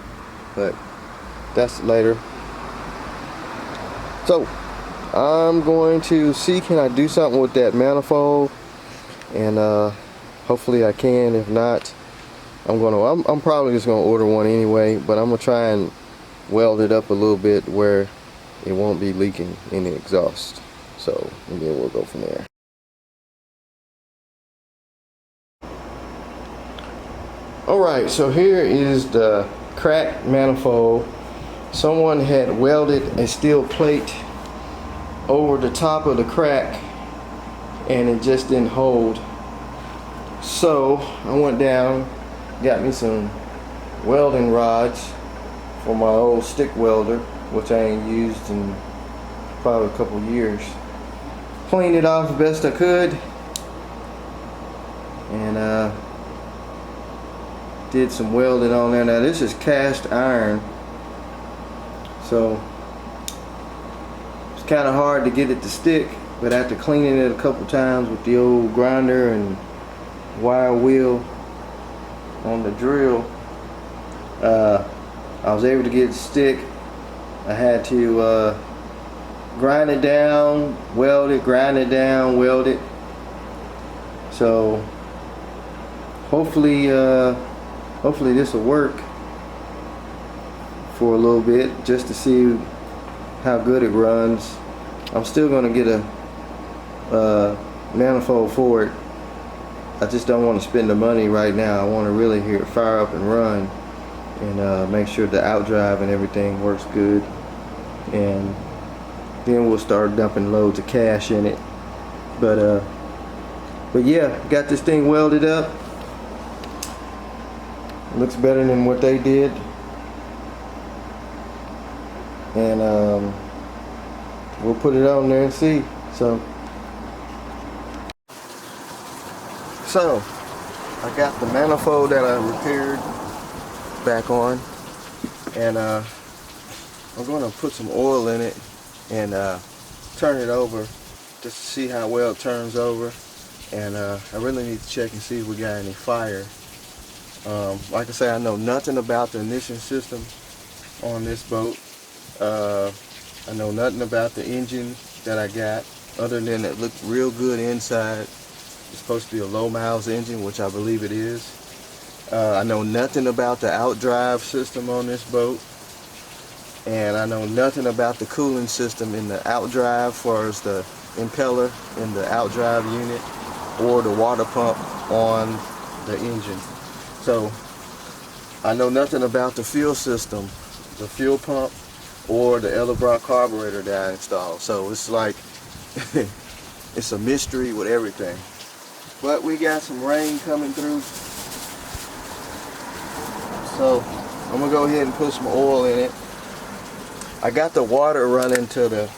that's later. So I'm going to see, can I do something with that manifold, and hopefully I can. If not, I'm probably just gonna order one anyway, but I'm gonna try and weld it up a little bit where it won't be leaking in the exhaust. So, and then we'll go from there. Alright, so here is the cracked manifold. Someone had welded a steel plate over the top of the crack and it just didn't hold. So I went down got me some welding rods for my old stick welder, which I ain't used in probably a couple years. Cleaned it off the best I could, and did some welding on there. Now this is cast iron, so it's kind of hard to get it to stick, but after cleaning it a couple times with the old grinder and wire wheel on the drill, I was able to get it to stick. I had to grind it down, weld it, grind it down, weld it. So hopefully this will work for a little bit, just to see how good it runs. I'm still going to get a manifold for it. I just don't want to spend the money right now. I want to really hear it fire up and run, and make sure the outdrive and everything works good, and then we'll start dumping loads of cash in it. But yeah, got this thing welded up. Looks better than what they did, and we'll put it on there and see. So I got the manifold that I repaired back on, and I'm going to put some oil in it and turn it over just to see how well it turns over. And I really need to check and see if we got any fire. Like I say, I know nothing about the ignition system on this boat. I know nothing about the engine that I got, other than it looked real good inside. It's supposed to be a low miles engine, which I believe it is. I know nothing about the outdrive system on this boat, and I know nothing about the cooling system in the outdrive, as far as the impeller in the outdrive unit or the water pump on the engine. So I know nothing about the fuel system, the fuel pump, or the Elevron carburetor that I installed. So it's like it's a mystery with everything. But we got some rain coming through, so I'm gonna go ahead and put some oil in it. I got the water running to the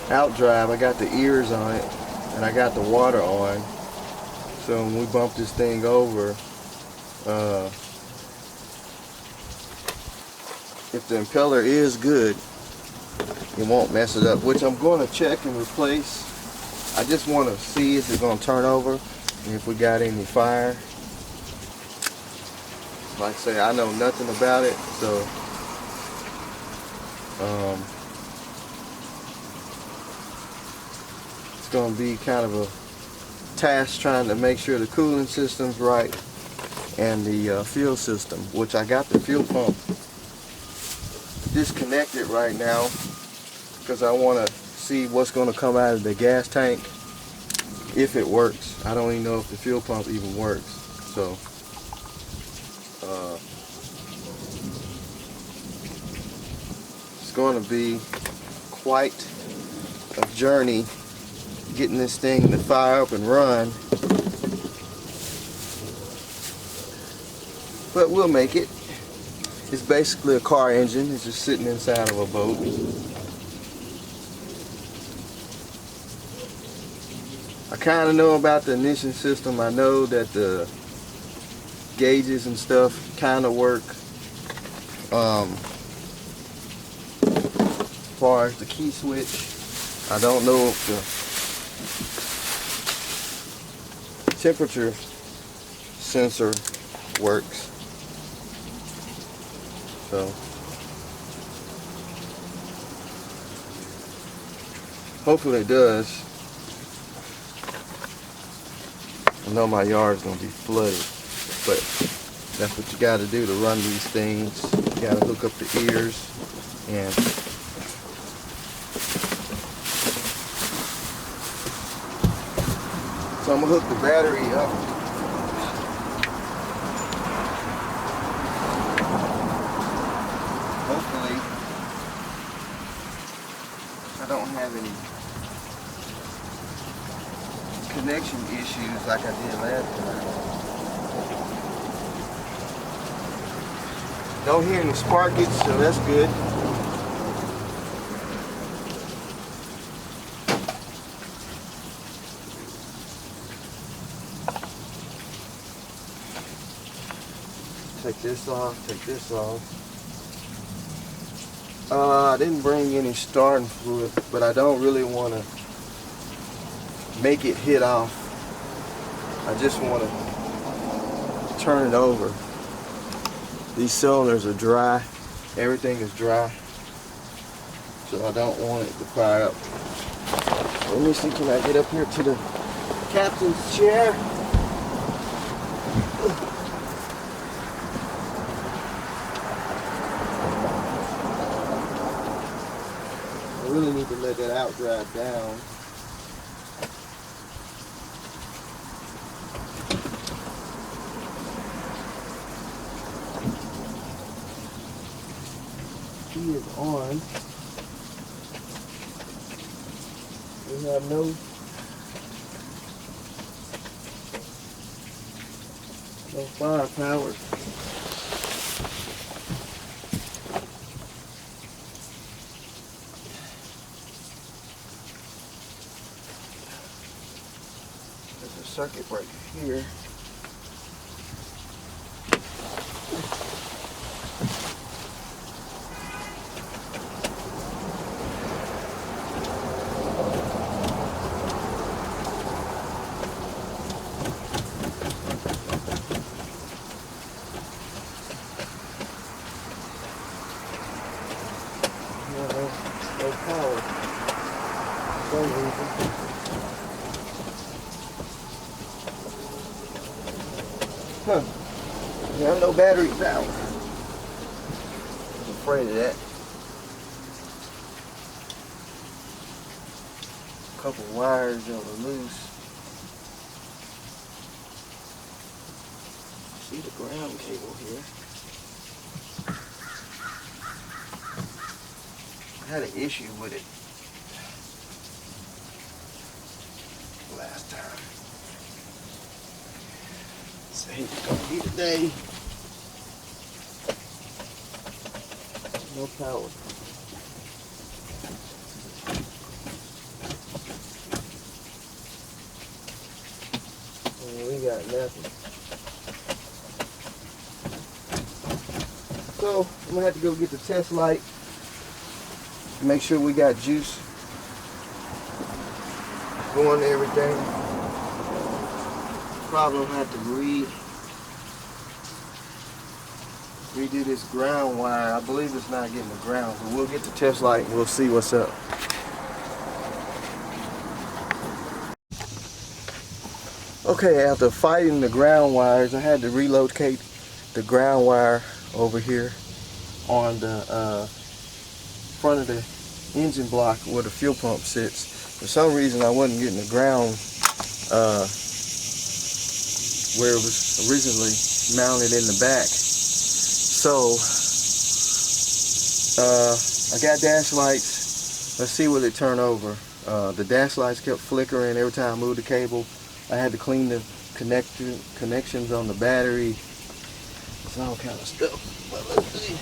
outdrive. I got the ears on it, and I got the water on. So when we bump this thing over, if the impeller is good, it won't mess it up, which I'm going to check and replace. I just want to see if it's going to turn over and if we got any fire. Like I say, I know nothing about it, so it's going to be kind of a task trying to make sure the cooling system's right and the fuel system, which I got the fuel pump disconnected right now because I want to see what's going to come out of the gas tank, if it works. I don't even know if the fuel pump even works. So it's going to be quite a journey getting this thing to fire up and run, but we'll make it. It's basically a car engine. It's just sitting inside of a boat. I kind of know about the ignition system. I know that the gauges and stuff kind of work. As far as the key switch, I don't know if the temperature sensor works. So hopefully it does. I know my yard's gonna be flooded, but that's what you gotta do to run these things. You gotta hook up the ears, and so I'm gonna hook the battery up. Hopefully I don't have any connection issues like I did last time. Don't hear any sparkets, so that's good. Take this off, take this off. I didn't bring any starting fluid, but I don't really want to make it hit off. I just want to turn it over. These cylinders are dry. Everything is dry. So I don't want it to fire up. Let me see, can I get up here to the captain's chair? I really need to let that out dry down. Key is on. We have no firepower. There's a circuit breaker here. No power for some reason. Huh. There are no batteries out. I was afraid of that. A couple wires that were loose. See the ground cable here. I had an issue with it last time. So it's gonna be today. No power. And we got nothing. So I'm gonna have to go get the test light. Make sure we got juice going to everything. Probably have to redo this ground wire. I believe it's not getting the ground, but we'll get the test light and we'll see what's up. Okay, after fighting the ground wires, I had to relocate the ground wire over here on the front of the engine block where the fuel pump sits. For some reason I wasn't getting the ground where it was originally mounted in the back. So I got dash lights. Let's see will it turn over. The dash lights kept flickering every time I moved the cable. I had to clean the connections on the battery. It's all kind of stuff. But let's see.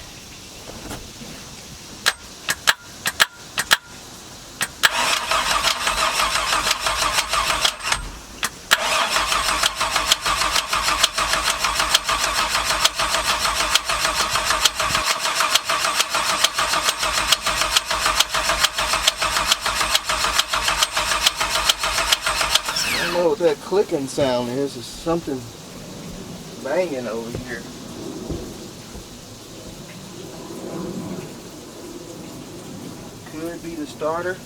I don't know what that clicking sound is. There's something banging over here. Could be the starter.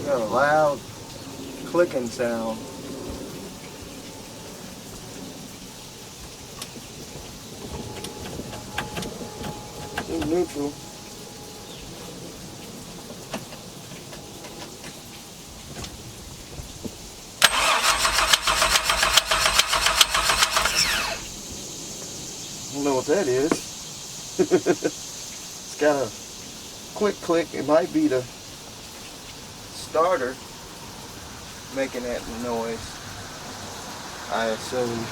Got a loud clicking sound. In neutral. I don't know what that is. It's got a quick click. It might be the starter making that noise. I assume,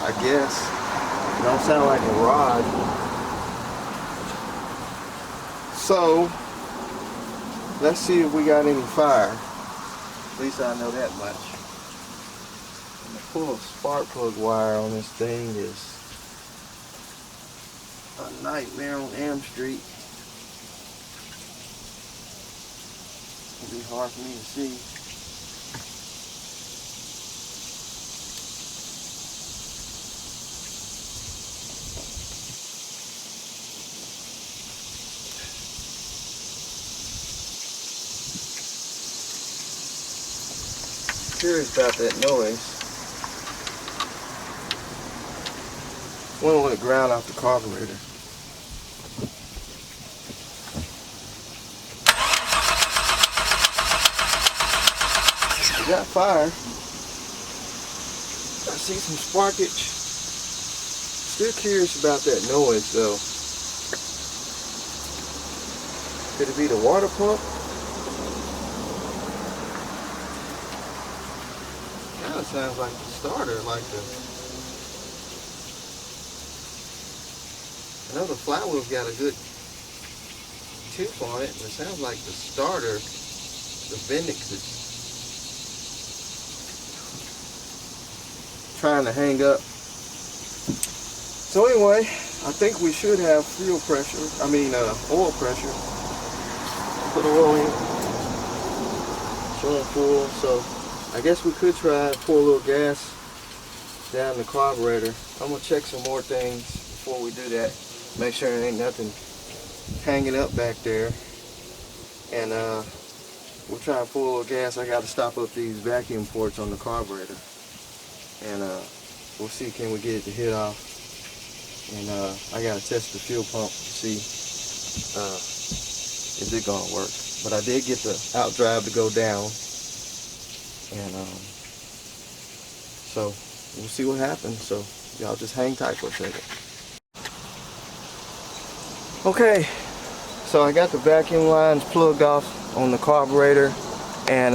I guess. It don't sound like a rod. So, let's see if we got any fire. At least I know that much. And the pull spark plug wire on this thing is a nightmare on Am Street. It'll be hard for me to see. Curious about that noise. Wonder when it ground off the carburetor. We got fire. I see some sparkage. Still curious about that noise though. Could it be the water pump? Kind of sounds like the starter, like the. I know the flywheel's got a good tooth on it, but it sounds like the starter, the V.6 is trying to hang up. So anyway, I think we should have fuel pressure, oil pressure. Put oil in, showing full, so I guess we could try to pour a little gas down the carburetor. I'm gonna check some more things before we do that. Make sure there ain't nothing hanging up back there. And we'll try to pull a little gas. I gotta stop up these vacuum ports on the carburetor. And we'll see, can we get it to hit off. And I gotta test the fuel pump to see is it gonna work. But I did get the outdrive to go down. And so we'll see what happens. So y'all just hang tight for a second. Okay, so I got the vacuum lines plugged off on the carburetor, and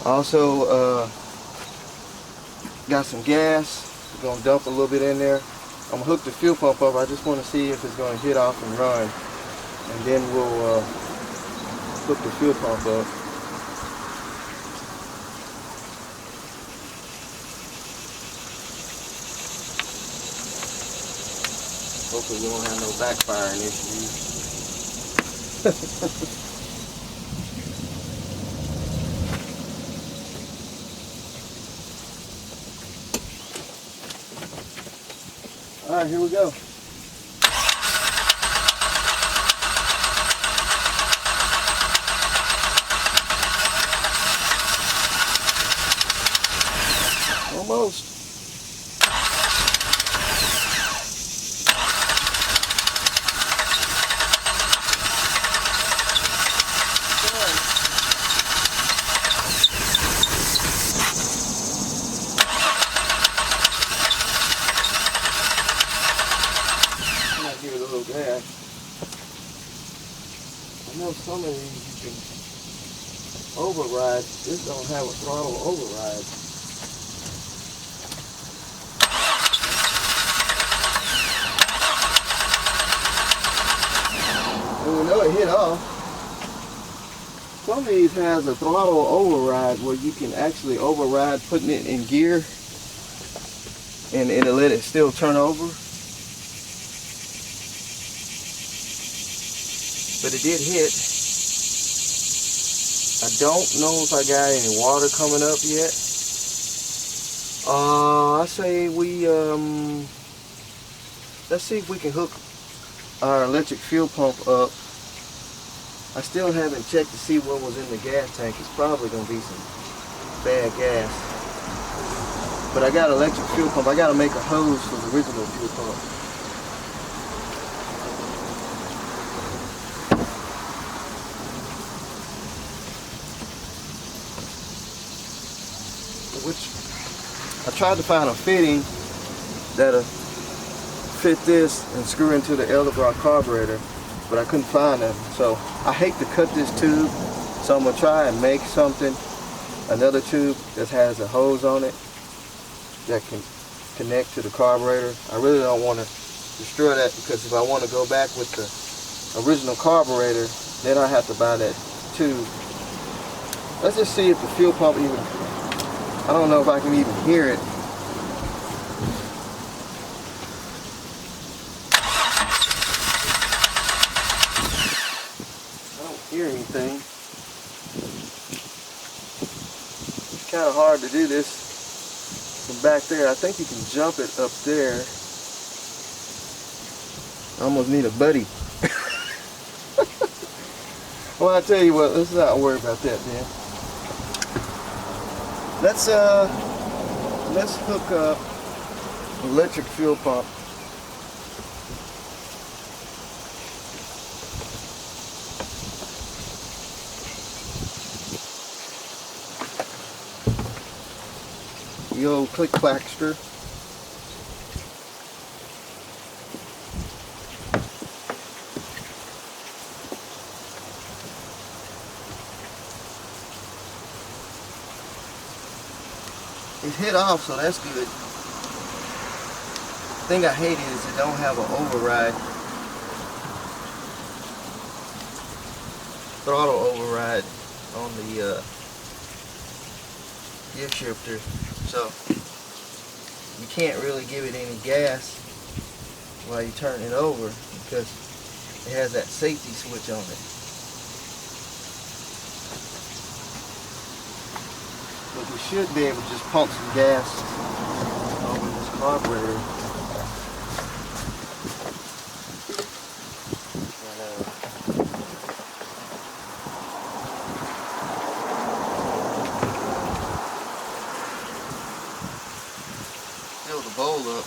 also got some gas. We're gonna dump a little bit in there. I'm gonna hook the fuel pump up. I just want to see if it's gonna hit off and run, and then we'll hook the fuel pump up. Hopefully we won't have no backfiring issues. Alright, here we go. Almost. Give it a little gas. I know some of these you can override. This don't have a throttle override. And we know it hit off. Some of these has a throttle override where you can actually override putting it in gear and it'll let it still turn over. But it did hit. I don't know if I got any water coming up yet. I say we let's see if we can hook our electric fuel pump up. I still haven't checked to see what was in the gas tank. It's probably gonna be some bad gas. But I got electric fuel pump. I gotta make a hose for the original fuel pump. Which I tried to find a fitting that'll fit this and screw into the Eldebrock carburetor, but I couldn't find them. So I hate to cut this tube So I'm gonna try and make something, another tube that has a hose on it that can connect to the carburetor. I really don't want to destroy that, because if I want to go back with the original carburetor, then I have to buy that tube. Let's just see if the fuel pump even, I don't know if I can even hear it. I don't hear anything. It's kind of hard to do this from back there. I think you can jump it up there. I almost need a buddy. Well, I tell you what, let's not worry about that, man. Let's hook up electric fuel pump. The old click clackster. It hit off, so that's good. The thing I hate is it don't have an override. Throttle override on the gear shifter. So you can't really give it any gas while you turn it over, because it has that safety switch on it. But we should be able to just pump some gas over this carburetor. Fill the bowl up.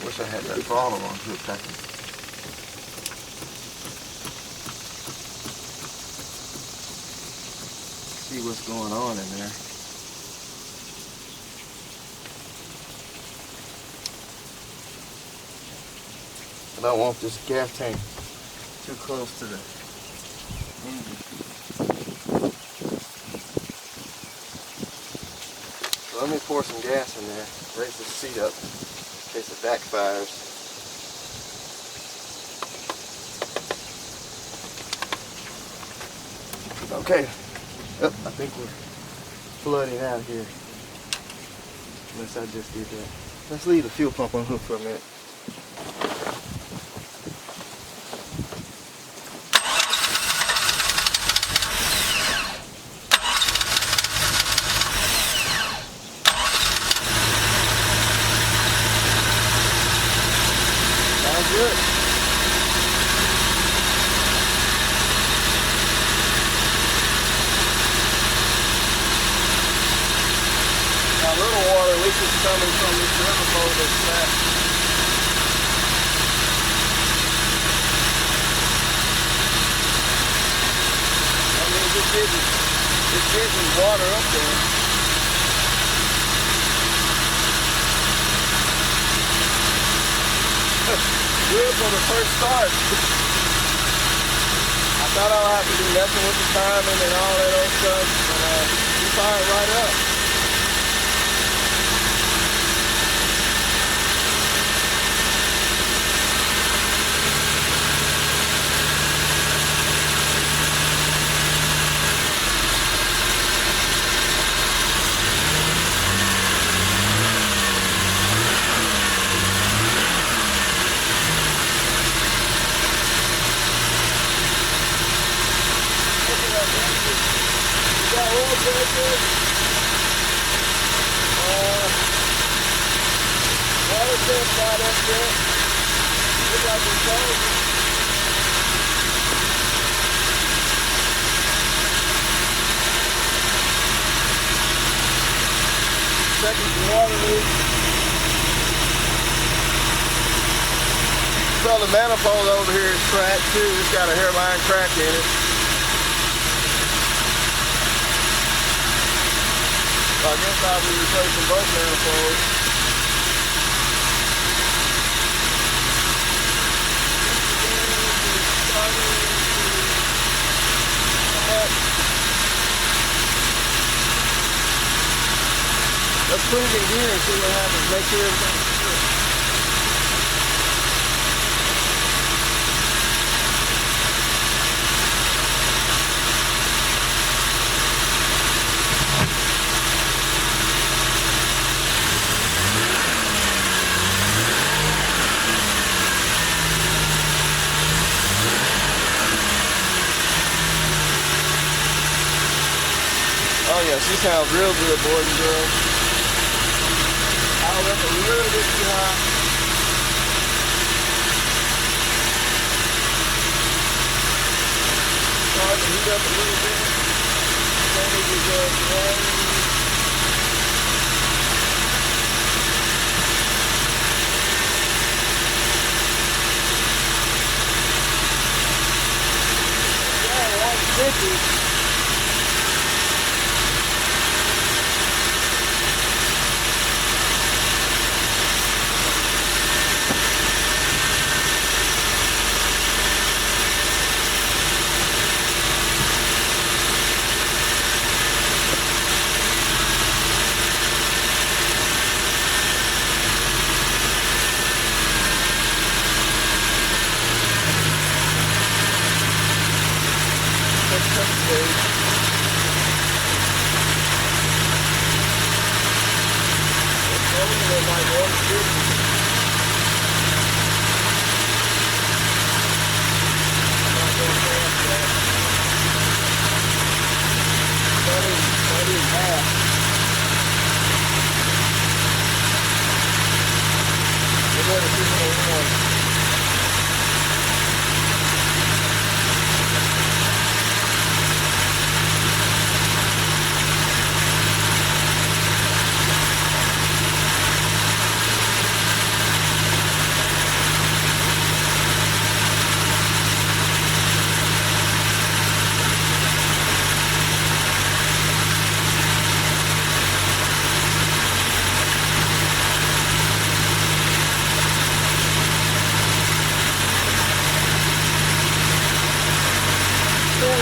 Wish I had that throttle on to it, I can see what's going on in there. I don't want this gas tank too close to the engine. So let me pour some gas in there, raise the seat up in case it backfires. Okay, yep, I think we're flooding out here. Unless I just did that. Let's leave the fuel pump on hook for a minute. Sounds good. A little water, at least it's coming from this river bowl that's back. I mean, it's getting water up there. Good for the first start. I thought I'd have to do nothing with the timing and all that old stuff, but you fired right up. Got oil pressure, water test right up there. Looks like it's cold. checking the water leak. So the manifold over here is cracked too. It's got a hairline crack in it. So I guess I'll be replacing both manifolds. Let's put it in gear and see what happens. Make sure everything's good. Oh yeah, she sounds real good, boys and girls. I'll up a little bit too high. Start to heat up a little bit. Then we can go one. Yeah, 150.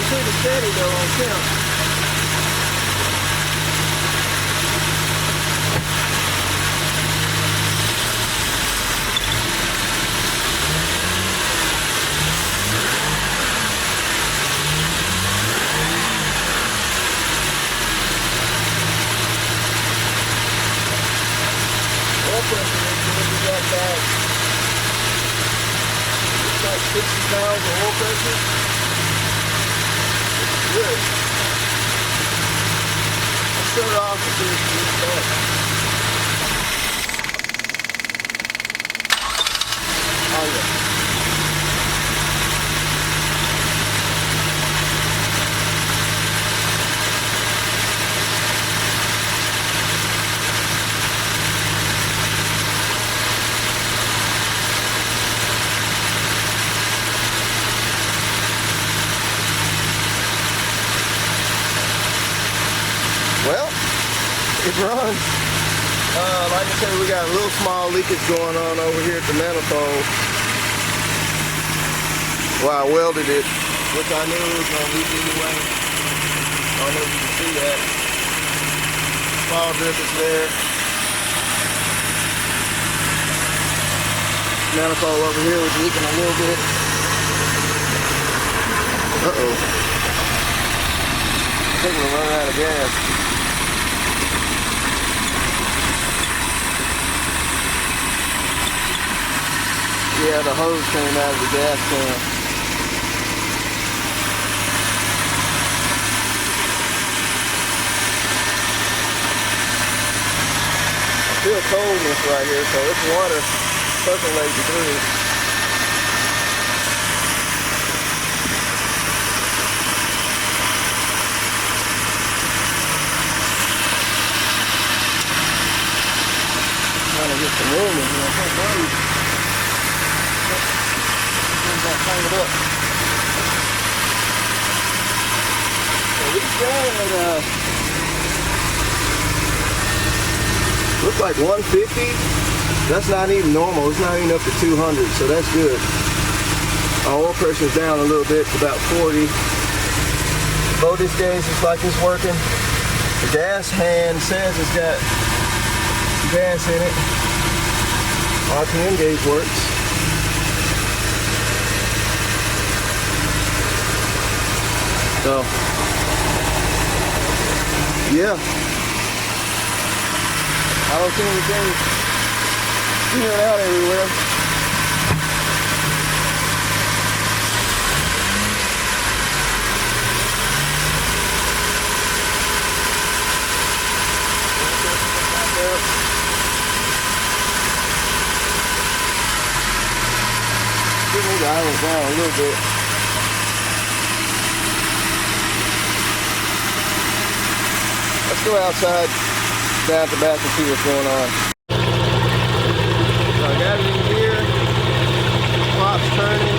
Pretty steady though on temp. Oil pressure we got about it's like 60 pounds of oil pressure. Good. Let's shut it off and see if it's done. Oh yeah. Well, it runs. Like I said, we got a little small leakage going on over here at the manifold. Well, I welded it, which I knew it was going to leak anyway. I don't know if you can see that. Small drippage there. Manifold over here was leaking a little bit. Uh-oh. I think we're running out of gas. Yeah, the hose came out of the gas can. I feel coldness right here, so it's water percolating through. get some room in here. I can't breathe. Things got tangled up. So these guys look like 150. That's not even normal. It's not even up to 200, so that's good. Our oil pressure's down a little bit to about 40. Voltage gauge looks like it's working. The gas hand says it's got gas in it. RPM gauge works. So, yeah. I don't see anything spewing out everywhere. The island down a little bit. Let's go outside, down at the back and see what's going on. So I got it in here. The pop's turning.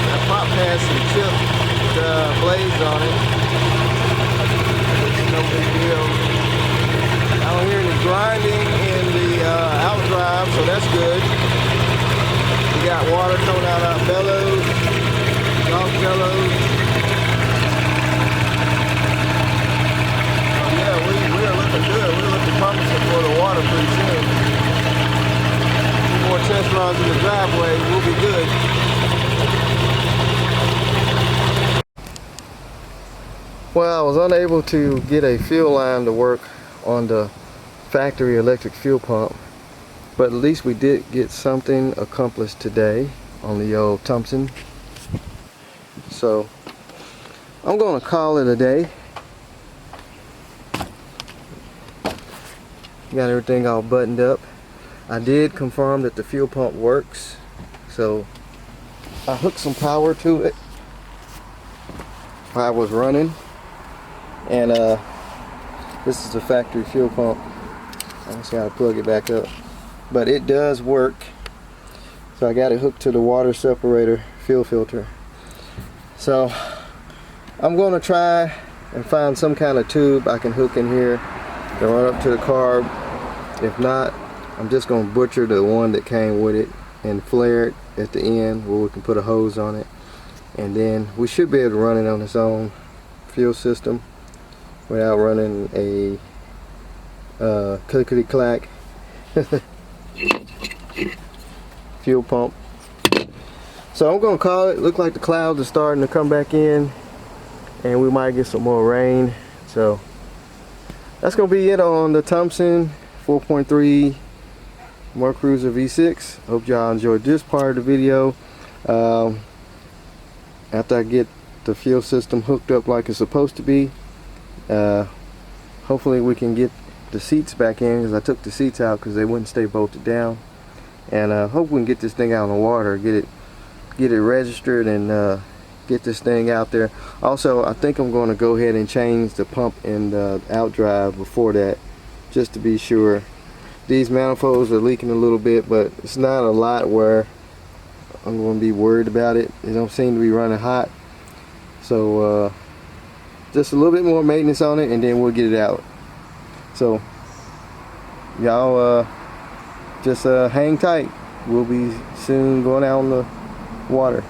That pop has some chipped blades on it. It's no big deal. I don't hear any grinding in the outdrive, so that's good. We got water coming out our bellows, exhaust bellows. Yeah, we are looking good. We're looking promising for the water pretty soon. A few more test runs in the driveway, we'll be good. Well, I was unable to get a fuel line to work on the factory electric fuel pump. But at least we did get something accomplished today on the old Thompson. So I'm going to call it a day. Got everything all buttoned up. I did confirm that the fuel pump works. So I hooked some power to it while I was running. And this is the factory fuel pump. I just got to plug it back up. But it does work. So I got it hooked to the water separator fuel filter. So I'm going to try and find some kind of tube I can hook in here to run up to the carb. If not, I'm just going to butcher the one that came with it and flare it at the end where we can put a hose on it. And then we should be able to run it on its own fuel system without running a clickety-clack fuel pump. So I'm gonna call it. Look like the clouds are starting to come back in and we might get some more rain. So that's gonna be it on the Thompson 4.3 MeCruiser V6. Hope y'all enjoyed this part of the video. After I get the fuel system hooked up like it's supposed to be, hopefully we can get the seats back in, because I took the seats out because they wouldn't stay bolted down. And hope we can get this thing out in the water, get it registered, and get this thing out there. Also, I think I'm going to go ahead and change the pump in the outdrive before that, just to be sure. These manifolds are leaking a little bit, but it's not a lot where I'm going to be worried about it. It don't seem to be running hot. So just a little bit more maintenance on it and then we'll get it out. So y'all just hang tight. We'll be soon going out on the water.